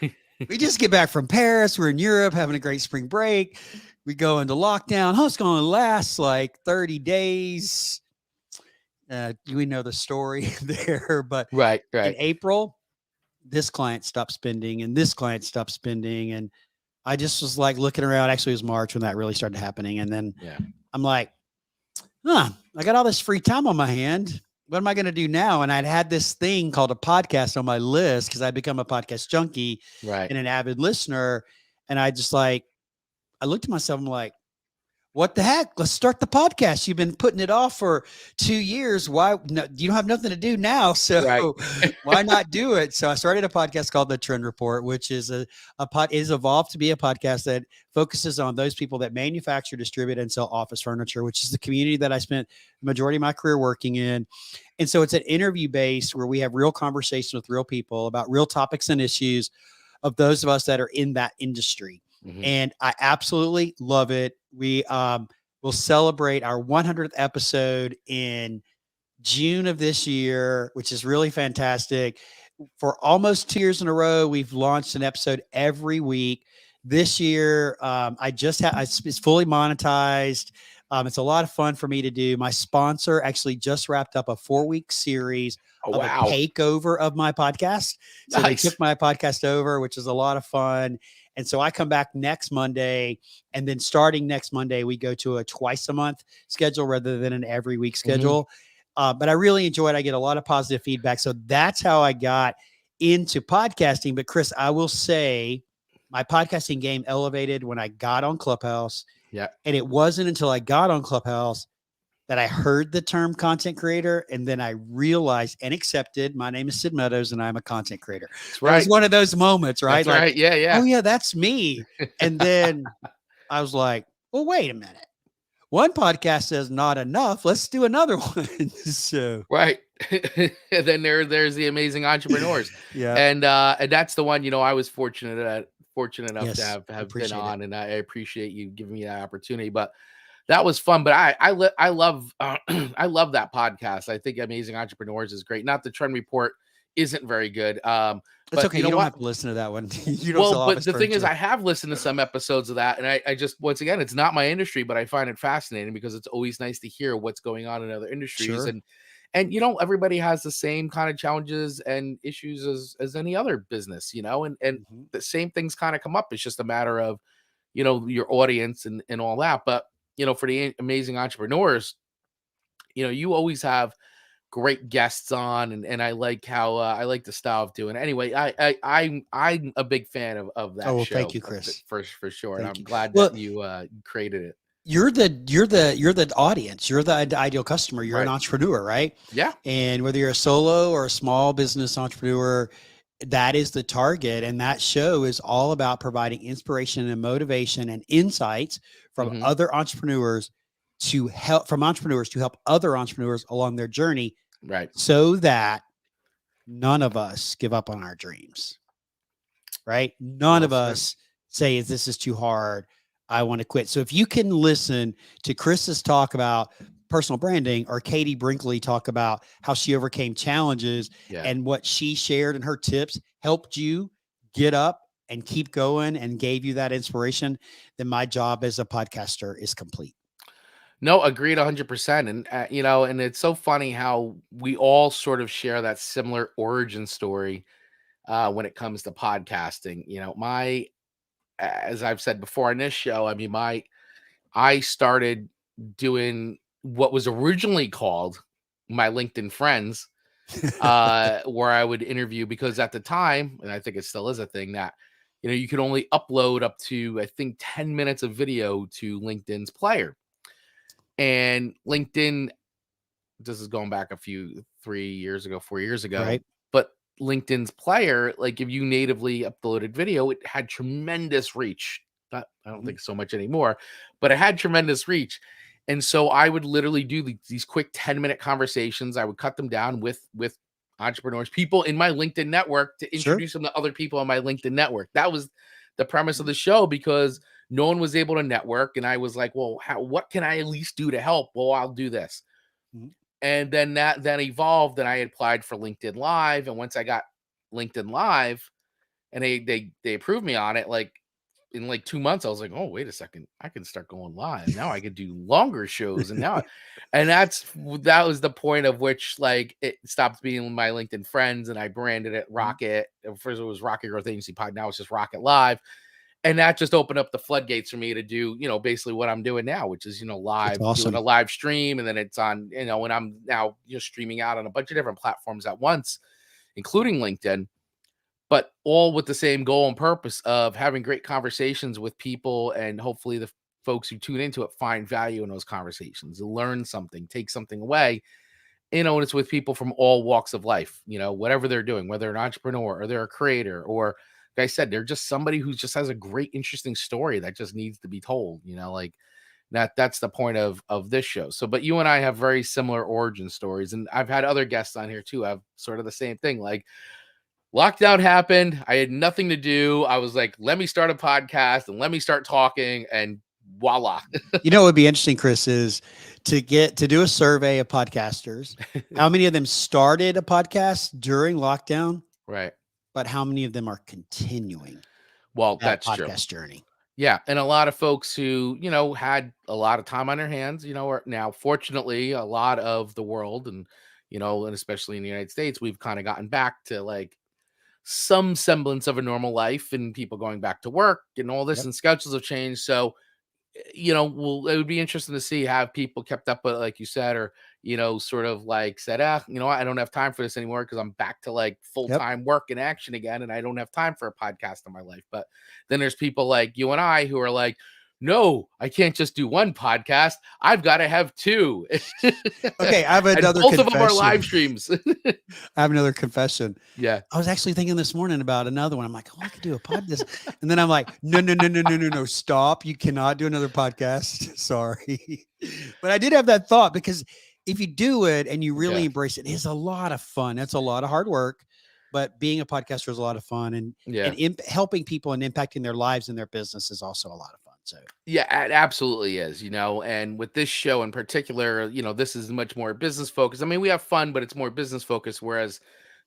we just get back from Paris. We're in Europe having a great spring break. We go into lockdown. Oh, it's going to last like 30 days. We know the story there. But Right. in Right. April, this client stopped spending and this client stopped spending. And I just was like looking around. Actually, it was March when that really started happening. And then Yeah. I'm like, I got all this free time on my hand. What am I going to do now? And I'd had this thing called a podcast on my list because I'd become a podcast junkie Right. and an avid listener. And I just like, I looked at myself, I'm like, what the heck? Let's start the podcast. You've been putting it off for 2 years. Why? No, you don't have nothing to do now. So Right. why not do it? So I started a podcast called The Trend Report, which is is evolved to be a podcast that focuses on those people that manufacture, distribute, and sell office furniture, which is the community that I spent the majority of my career working in. And so it's an interview based where we have real conversations with real people about real topics and issues of those of us that are in that industry. Mhm. And I absolutely love it. We will celebrate our 100th episode in June of this year, which is really fantastic. For almost 2 years in a row, we've launched an episode every week. This year, it's fully monetized. It's a lot of fun for me to do. My sponsor actually just wrapped up a 4-week series Oh, of a wow. takeover of my podcast. So Nice. they took my podcast over, which is a lot of fun. And so I come back next Monday, and then starting next Monday, we go to a twice a month schedule rather than an every week schedule. But I really enjoy it. I get a lot of positive feedback. So that's how I got into podcasting. But Chris, I will say my podcasting game elevated when I got on Clubhouse. Yeah. And it wasn't until I got on Clubhouse that I heard the term content creator. And then I realized and accepted my name is Sid Meadows and I'm a content creator. That's That right. was one of those moments, right? That's right. Yeah. Yeah. Oh yeah, that's me. And then I was like, well, wait a minute. One podcast says not enough. Let's do another one. So Right. And then there's the amazing entrepreneurs. yeah. And that's the one, I was fortunate enough Yes, to have been appreciate it. on, and I appreciate you giving me that opportunity. But that was fun. But I love I love that podcast. I think Amazing Entrepreneurs is great. Not the Trend Report isn't very good. That's But okay. you know You don't what? have to listen to that one. You don't sell Well, but office the thing is, furniture. I have listened to some episodes of that, and I just, once again, it's not my industry, but I find it fascinating because it's always nice to hear what's going on in other industries. Sure. And everybody has the same kind of challenges and issues as any other business, and Mhm. the same things kind of come up. It's just a matter of, your audience and all that. But for the amazing entrepreneurs, you always have great guests on, and I like how I like the style of doing it. Anyway, I'm a big fan of that Oh, well, show, thank you, Chris. for sure, and Thank I'm you. glad Well, that you created it. you're the audience. You're the ideal customer. You're an Right. entrepreneur, right? Yeah. And whether you're a solo or a small business entrepreneur, that is the target. And that show is all about providing inspiration and motivation and insights from Mhm. other entrepreneurs to help other entrepreneurs along their journey Right. so that none of us give up on our dreams, right? None Well of said. us say, this is too hard. I want to quit. So if you can listen to Chris's talk about personal branding or Katie Brinkley talk about how she overcame challenges Yeah. and what she shared and her tips helped you get up and keep going and gave you that inspiration, then my job as a podcaster is complete. No, agreed 100%. And, and it's so funny how we all sort of share that similar origin story when it comes to podcasting. As I've said before on this show, I mean, I started doing what was originally called my LinkedIn friends, where I would interview, because at the time, and I think it still is a thing, that, you could only upload up to, I think, 10 minutes of video to LinkedIn's player. And LinkedIn, this is going back 3 years ago, 4 years ago, Right. but LinkedIn's player, like if you natively uploaded video, it had tremendous reach. I don't think so much anymore, but it had tremendous reach. And so I would literally do these quick 10-minute conversations. I would cut them down with entrepreneurs, people in my LinkedIn network, to introduce them to other people on my LinkedIn network. That was the premise of the show, because no one was able to network. And I was like, well, what can I at least do to help? Well, I'll do this. Mhm. And then that evolved, and I applied for LinkedIn Live. And once I got LinkedIn Live and they approved me on it, like in like 2 months, I was like, oh, wait a second, I can start going live. Now I could do longer shows. And that was the point of which, like, it stopped being my LinkedIn friends and I branded it Rocket. First it was Rocket Growth Agency Pod. Now it's just Rocket Live. And that just opened up the floodgates for me to do, basically what I'm doing now, which is, live, awesome. doing a live stream. And then it's on, and I'm now streaming out on a bunch of different platforms at once, including LinkedIn. But all with the same goal and purpose of having great conversations with people, and hopefully the folks who tune into it find value in those conversations, learn something, take something away. And it's with people from all walks of life, whatever they're doing, whether an entrepreneur or they're a creator, or like I said, they're just somebody who just has a great, interesting story that just needs to be told, like that's the point of this show. So, but you and I have very similar origin stories, and I've had other guests on here too have sort of the same thing. Like, lockdown happened, I had nothing to do, I was like, let me start a podcast and let me start talking, and voila. What would be interesting, Chris, is to do a survey of podcasters. How many of them started a podcast during lockdown? Right. But how many of them are continuing that That's podcast true. journey? Yeah. And a lot of folks who, had a lot of time on their hands, are now, fortunately, a lot of the world, and, and especially in the United States, we've kind of gotten back to like some semblance of a normal life, and people going back to work and all this, Yep. and schedules have changed. So, it would be interesting to see how people kept up with it, like you said, or, sort of like said, I don't have time for this anymore because I'm back to like full-time work and action again, and I don't have time for a podcast in my life. But then there's people like you and I who are like, no, I can't just do one podcast. I've got to have two. Okay, I have another both confession. of them are live streams. I have another confession. Yeah. I was actually thinking this morning about another one. I'm like, I could do a podcast. And then I'm like, no, stop. You cannot do another podcast. Sorry. But I did have that thought, because if you do it and you really embrace it, it's a lot of fun. That's a lot of hard work. But being a podcaster is a lot of fun, and helping people and impacting their lives and their business is also a lot of fun. So yeah, it absolutely is, and with this show in particular, this is much more business focused. I mean, we have fun, but it's more business focused. Whereas,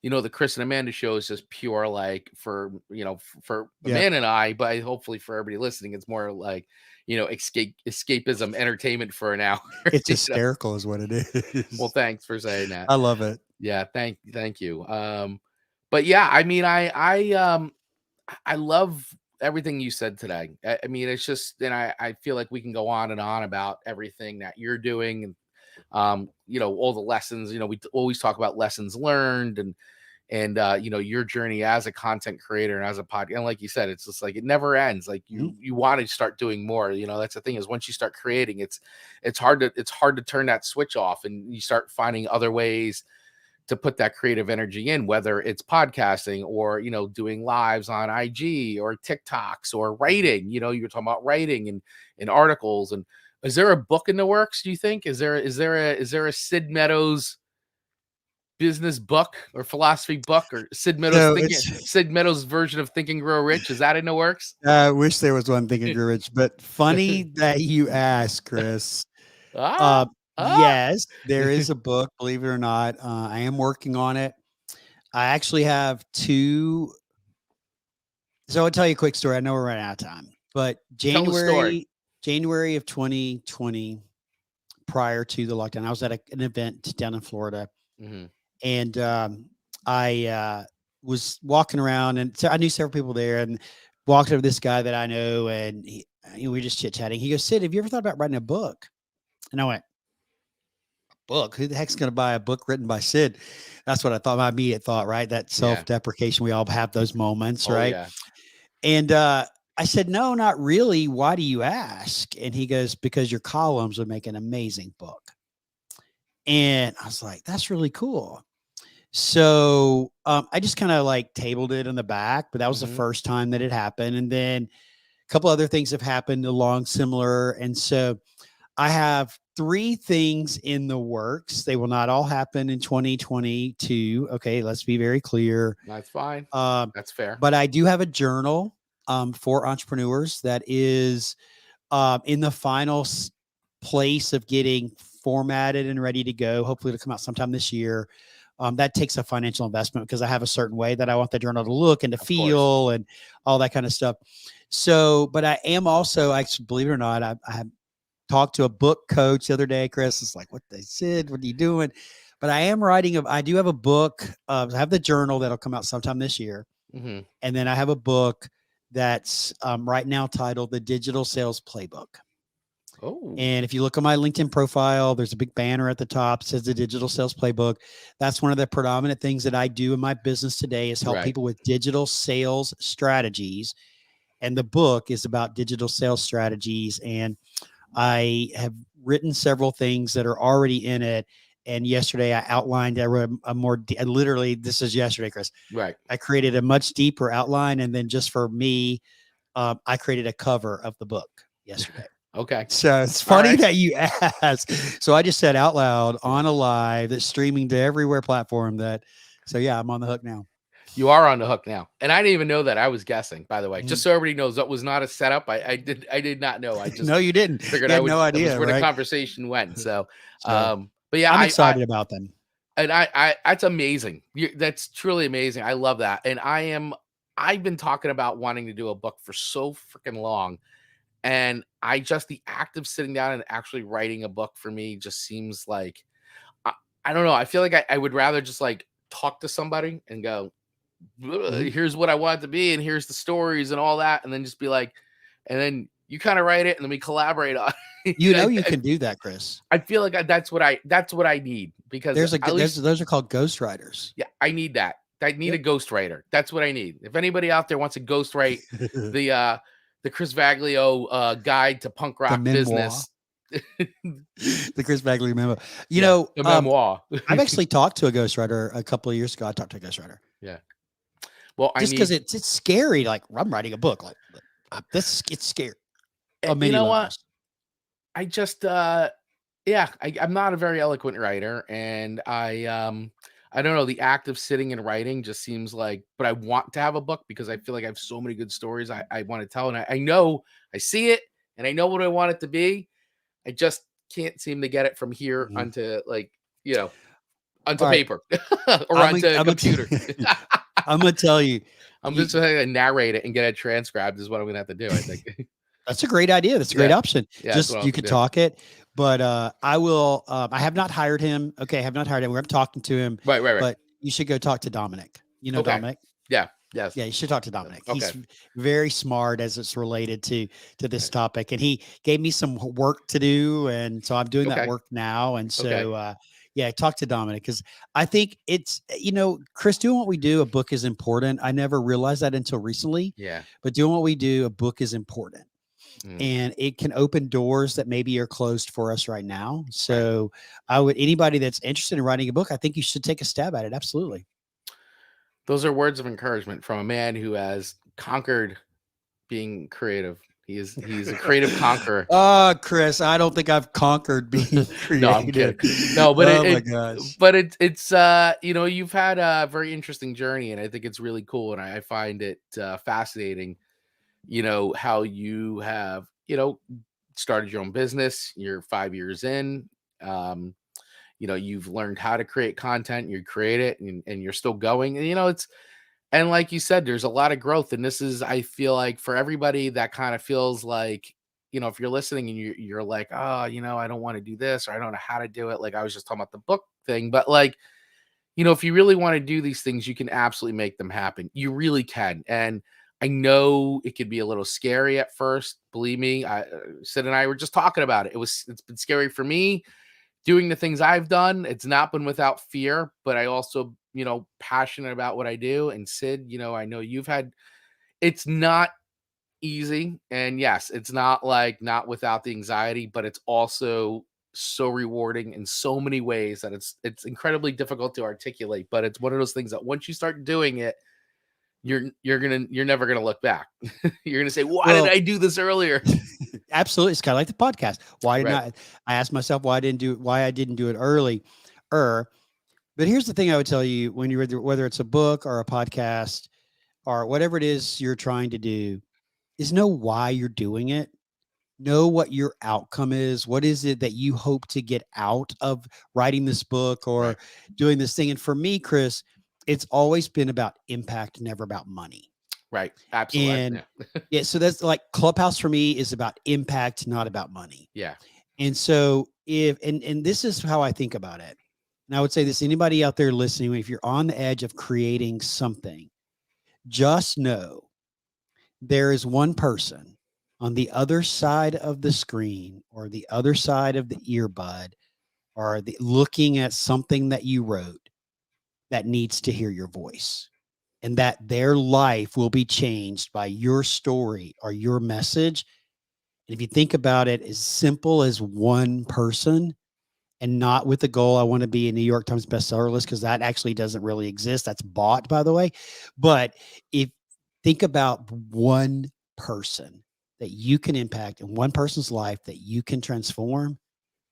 the Chris and Amanda show is just pure, like, for, for Amanda and I, but hopefully for everybody listening, it's more like, escapism, entertainment for an hour. It's hysterical is what it is. Well, thanks for saying that. I love it. Yeah. Thank you. But yeah, I mean, I love everything you said today. I mean, it's just, and I feel like we can go on and on about everything that you're doing, and all the lessons. We always talk about lessons learned, and your journey as a content creator and as a podcast. And like you said, it's just like it never ends. Like you want to start doing more. That's the thing, is once you start creating, it's hard to turn that switch off, and you start finding other ways to put that creative energy in, whether it's podcasting or, doing lives on IG or TikToks or writing. You were talking about writing and articles. And is there a book in the works, do you think? Is there a Sid Meadows business book or philosophy book, or Sid Meadows version of Think and Grow Rich? Is that in the works? I wish there was one Think and Grow Rich, but funny that you ask, Chris. Yes, there is a book, believe it or not. I am working on it. I actually have two. So I'll tell you a quick story. I know we're running out of time, but January of 2020, prior to the lockdown, I was at an event down in Florida, and I was walking around, and so I knew several people there, and walked over to this guy that I know, and we were just chit chatting. He goes, "Sid, have you ever thought about writing a book?" And I went, "Book? Who the heck's going to buy a book written by Sid?" That's what I thought. My immediate thought, right? That self-deprecation. We all have those moments, right? Yeah. And I said, "No, not really. Why do you ask?" And he goes, "Because your columns would make an amazing book." And I was like, "That's really cool." So I just kind of like tabled it in the back, but that was the first time that it happened. And then a couple other things have happened along similar. And so I have 3 things in the works. They will not all happen in 2022. Okay, let's be very clear. That's fine. That's fair. But I do have a journal for entrepreneurs that is in the final place of getting formatted and ready to go. Hopefully it'll come out sometime this year. That takes a financial investment, because I have a certain way that I want the journal to look and to feel and all that kind of stuff. So, but I am also, actually, believe it or not, I have talked to a book coach the other day, Chris. It's like, what they said, what are you doing? But I am I do have a book. I have the journal that'll come out sometime this year. And then I have a book that's right now titled The Digital Sales Playbook. Oh, And if you look on my LinkedIn profile, there's a big banner at the top, says the Digital Sales Playbook. That's one of the predominant things that I do in my business today is help right. people with digital sales strategies. And the book is about digital sales strategies. And I have written several things that are already in it. And yesterday I outlined, I wrote a more, literally, this is yesterday, Chris. Right. I created a much deeper outline. And then just for me, I created a cover of the book yesterday. Okay. So it's All funny right. that you asked. So I just said out loud on a live that's streaming to everywhere platform that, so yeah, I'm on the hook now. You are on the hook now. And I didn't even know that. I was guessing, by the way. Just Mhm. so everybody knows, that was not a setup. I did not know. I just No, you didn't. figured You I had would, no that was idea, where the right? conversation went. So So but yeah, I'm I excited about them. and I that's amazing. That's truly amazing. I love that. And I've been talking about wanting to do a book for so freaking long. And the act of sitting down and actually writing a book for me just seems like, I, I don't know. I feel like I would rather just like talk to somebody and go, Mhm. here's what I want it to be, and here's the stories and all that, and then just be like, and then you kind of write it, and then we collaborate on it. You know, you can do that, Chris. I feel like that's what I need, because There's a, at least, those are called ghostwriters. yeah, I need that. I need a Yep. ghostwriter. That's what I need. If anybody out there wants to ghostwrite the Chris Vaglio guide to punk The rock memoir, business, the Chris Bagley memo. You yeah, know, the memoir. I've actually talked to a ghostwriter a couple of years ago. I talked to a ghostwriter Yeah. Well, I just because need, it's scary. Like I'm writing a book. Like this, it's scary on you many know what? levels. I just yeah, I'm not a very eloquent writer, and I don't know, the act of sitting and writing just seems like, but I want to have a book because I feel like I have so many good stories I want to tell, and I know I see it and I know what I want it to be. I just can't seem to get it from here Mhm. onto, like, you know, onto All right, paper or onto a I'm computer. I'm gonna tell you, I'm you, just gonna narrate it and get it transcribed is what I'm gonna have to do, I think. that's a great idea. That's a great Yeah. option. Yeah, that's what Just I'll you have to could do. talk it, but I will. I have not hired him. Okay, I have not hired him. I'm talking to him, Right, right, right. but you should go talk to Dominic. You know Okay. Dominic. Yeah. Yes. Yeah, you should talk to Dominic. Okay. He's very smart as it's related to this Right. topic, and he gave me some work to do, and so I'm doing that Okay. work now. And Okay. so, yeah, talk to Dominic because I think it's Chris, doing what we do, a book is important. I never realized that until recently, Yeah. but doing what we do, a book is important, Mm, and it can open doors that maybe are closed for us right now. right. So, I would anybody that's interested in writing a book, I think you should take a stab at it. Absolutely. Those are words of encouragement from a man who has conquered being creative. He's a creative conqueror. Oh, Chris, I don't think I've conquered being No, I'm creative. kidding. No, but Oh my gosh. it's you've had a very interesting journey, and I think it's really cool, and I find it fascinating, how you have, started your own business. You're 5 years in. Um, you've learned how to create content, you create it, and you're still going. And it's, and like you said, there's a lot of growth. And this is, I feel like, for everybody that kind of feels like, if you're listening and you're like, oh, I don't want to do this, or I don't know how to do it. Like I was just talking about the book thing, but like, if you really want to do these things, you can absolutely make them happen. You really can. And I know it could be a little scary at first. Believe me, Sid and I were just talking about it. It's been scary for me doing the things I've done. It's not been without fear, but I also, passionate about what I do. And Sid, I know you've had, it's not easy. And yes, it's not without the anxiety, but it's also so rewarding in so many ways that it's incredibly difficult to articulate. But it's one of those things that once you start doing it, you're never gonna look back. You're gonna say, why did Well, I do this earlier? absolutely. It's kind of like the podcast. Why didn't Right. I asked myself why I didn't do it early. But here's the thing I would tell you when you're whether it's a book or a podcast or whatever it is you're trying to do, is know why you're doing it. Know what your outcome is. What is it that you hope to get out of writing this book or Right. doing this thing? And for me, Chris, it's always been about impact, never about money. Right. Absolutely. And yeah, so that's like Clubhouse for me is about impact, not about money. Yeah. And so and this is how I think about it. And I would say this, anybody out there listening, if you're on the edge of creating something, just know there is one person on the other side of the screen or the other side of the earbud are looking at something that you wrote that needs to hear your voice, and that their life will be changed by your story or your message. And if you think about it, as simple as one person, and not with the goal, I want to be a New York Times bestseller list, because that actually doesn't really exist. That's bought, by the way. But if think about one person that you can impact in one person's life that you can transform,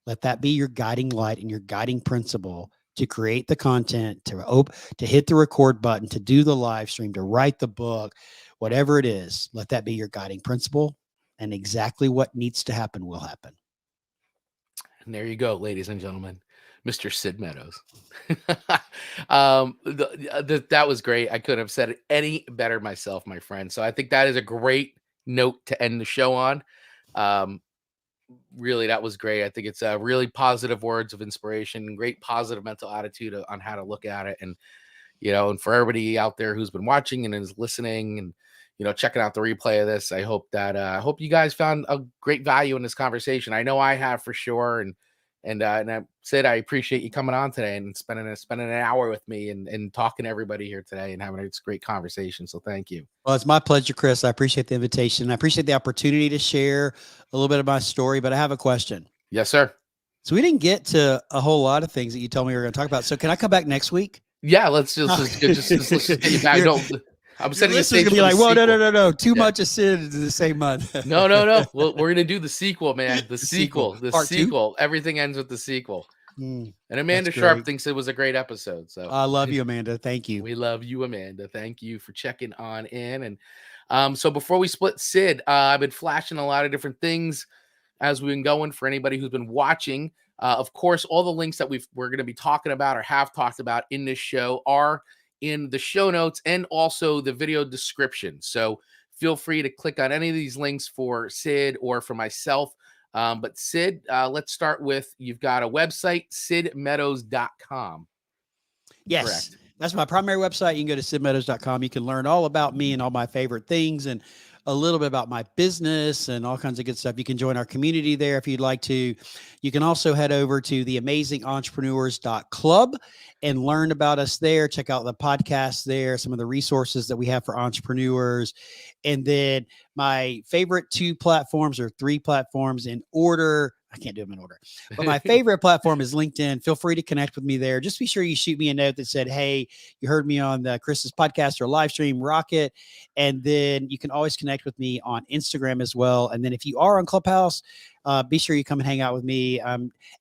let that be your guiding light and your guiding principle to create the content, to hit the record button, to do the live stream, to write the book, whatever it is. Let that be your guiding principle, and exactly what needs to happen will happen. And there you go, ladies and gentlemen, Mr. Sid Meadows. That was great. I couldn't have said it any better myself, my friend. So I think that is a great note to end the show on. Really, that was great. I think it's really positive words of inspiration, great positive mental attitude on how to look at it. And, and for everybody out there who's been watching and is listening and, checking out the replay of this, I hope you guys found a great value in this conversation. I know I have for sure. And Sid, I appreciate you coming on today and spending an hour with me and talking to everybody here today and having this great conversation. So thank you. Well, it's my pleasure, Chris. I appreciate the invitation. I appreciate the opportunity to share a little bit of my story, but I have a question. Yes, sir. So we didn't get to a whole lot of things that you told me we were going to talk about. So can I come back next week? Yeah, let's just get you back. I'm setting the stage. Gonna be like, whoa, no. Too much of Sid in the same month. No. Well, we're gonna do the sequel, man. The sequel. Everything ends with the sequel. And Amanda Sharp thinks it was a great episode. So I love you, Amanda. Thank you. We love you, Amanda. Thank you for checking on in. And so before we split, Sid, I've been flashing a lot of different things as we've been going. For anybody who's been watching, of course, all the links that we're going to be talking about or have talked about in this show are in the show notes and also the video description. So feel free to click on any of these links for Sid or for myself. But Sid, let's start with, you've got a website, sidmeadows.com. Yes. Correct. That's my primary website. You can go to sidmeadows.com. You can learn all about me and all my favorite things and a little bit about my business and all kinds of good stuff. You can join our community there if you'd like to. You can also head over to theamazingentrepreneurs.club and learn about us there. Check out the podcast there, some of the resources that we have for entrepreneurs. And then my favorite 2 platforms or 3 platforms in order. I can't do them in order, but my favorite platform is LinkedIn. Feel free to connect with me there. Just be sure you shoot me a note that said, hey, you heard me on the Chris's podcast or live stream, rock it. And then you can always connect with me on Instagram as well. And then if you are on Clubhouse, be sure you come and hang out with me. I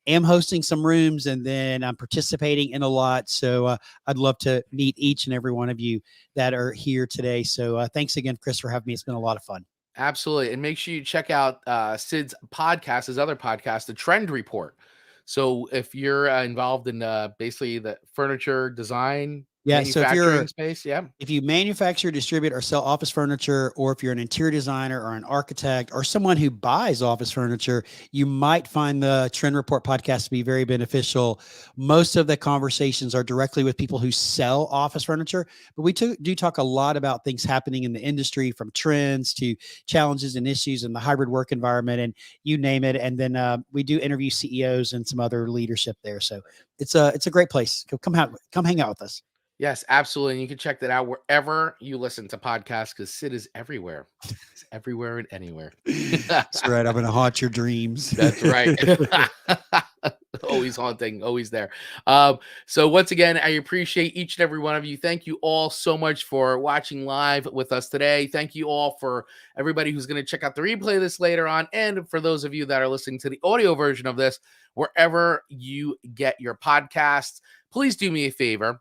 am hosting some rooms, and then I'm participating in a lot. So I'd love to meet each and every one of you that are here today. So thanks again, Chris, for having me. It's been a lot of fun. Absolutely. And make sure you check out Sid's podcast, his other podcast, The Trend Report. So if you're involved in basically the furniture design, manufacturing space, if you manufacture, distribute, or sell office furniture, or if you're an interior designer or an architect or someone who buys office furniture, you might find the Trend Report podcast to be very beneficial. Most of the conversations are directly with people who sell office furniture, but we do talk a lot about things happening in the industry, from trends to challenges and issues in the hybrid work environment, and you name it. And then we do interview CEOs and some other leadership there. So it's a great place. Come hang out with us. Yes, absolutely. And you can check that out wherever you listen to podcasts, because Sid is everywhere. He's everywhere and anywhere. That's right. I'm going to haunt your dreams. That's right. Always haunting, always there. So once again, I appreciate each and every one of you. Thank you all so much for watching live with us today. Thank you all for everybody who's going to check out the replay of this later on. And for those of you that are listening to the audio version of this, wherever you get your podcasts, please do me a favor.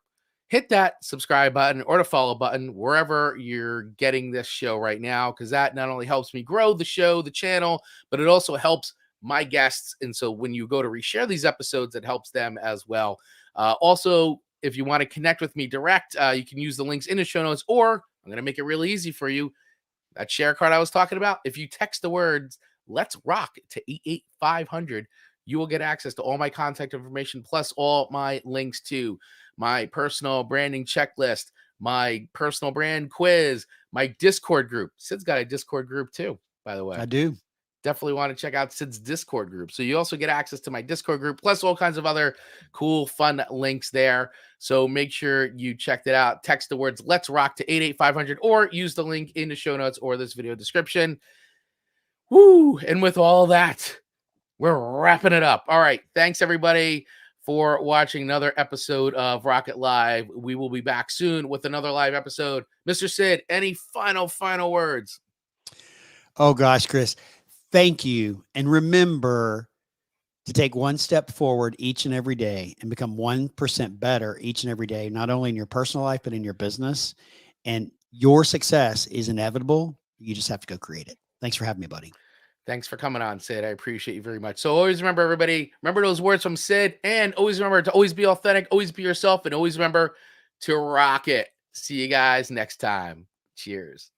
Hit that subscribe button or the follow button wherever you're getting this show right now, because that not only helps me grow the show, the channel, but it also helps my guests. And so when you go to reshare these episodes, it helps them as well. Also, if you want to connect with me direct, you can use the links in the show notes, or I'm going to make it really easy for you. That ShareCard I was talking about, if you text the words "Let's Rock" to 88500, you will get access to all my contact information, plus all my links to my personal branding checklist, my personal brand quiz, my Discord group. Sid's got a Discord group too, by the way. I do. Definitely want to check out Sid's Discord group. So you also get access to my Discord group, plus all kinds of other cool, fun links there. So make sure you check it out. Text the words "Let's Rock" to 88500 or use the link in the show notes or this video description. Woo! And with all that, we're wrapping it up. All right. Thanks, everybody, for watching another episode of Rock It Live. We will be back soon with another live episode. Mr. Sid, any final words? Oh, gosh, Chris. Thank you. And remember to take one step forward each and every day and become 1% better each and every day, not only in your personal life, but in your business. And your success is inevitable. You just have to go create it. Thanks for having me, buddy. Thanks for coming on, Sid. I appreciate you very much. So always remember, everybody, remember those words from Sid, and always remember to always be authentic, always be yourself, and always remember to rock it. See you guys next time. Cheers.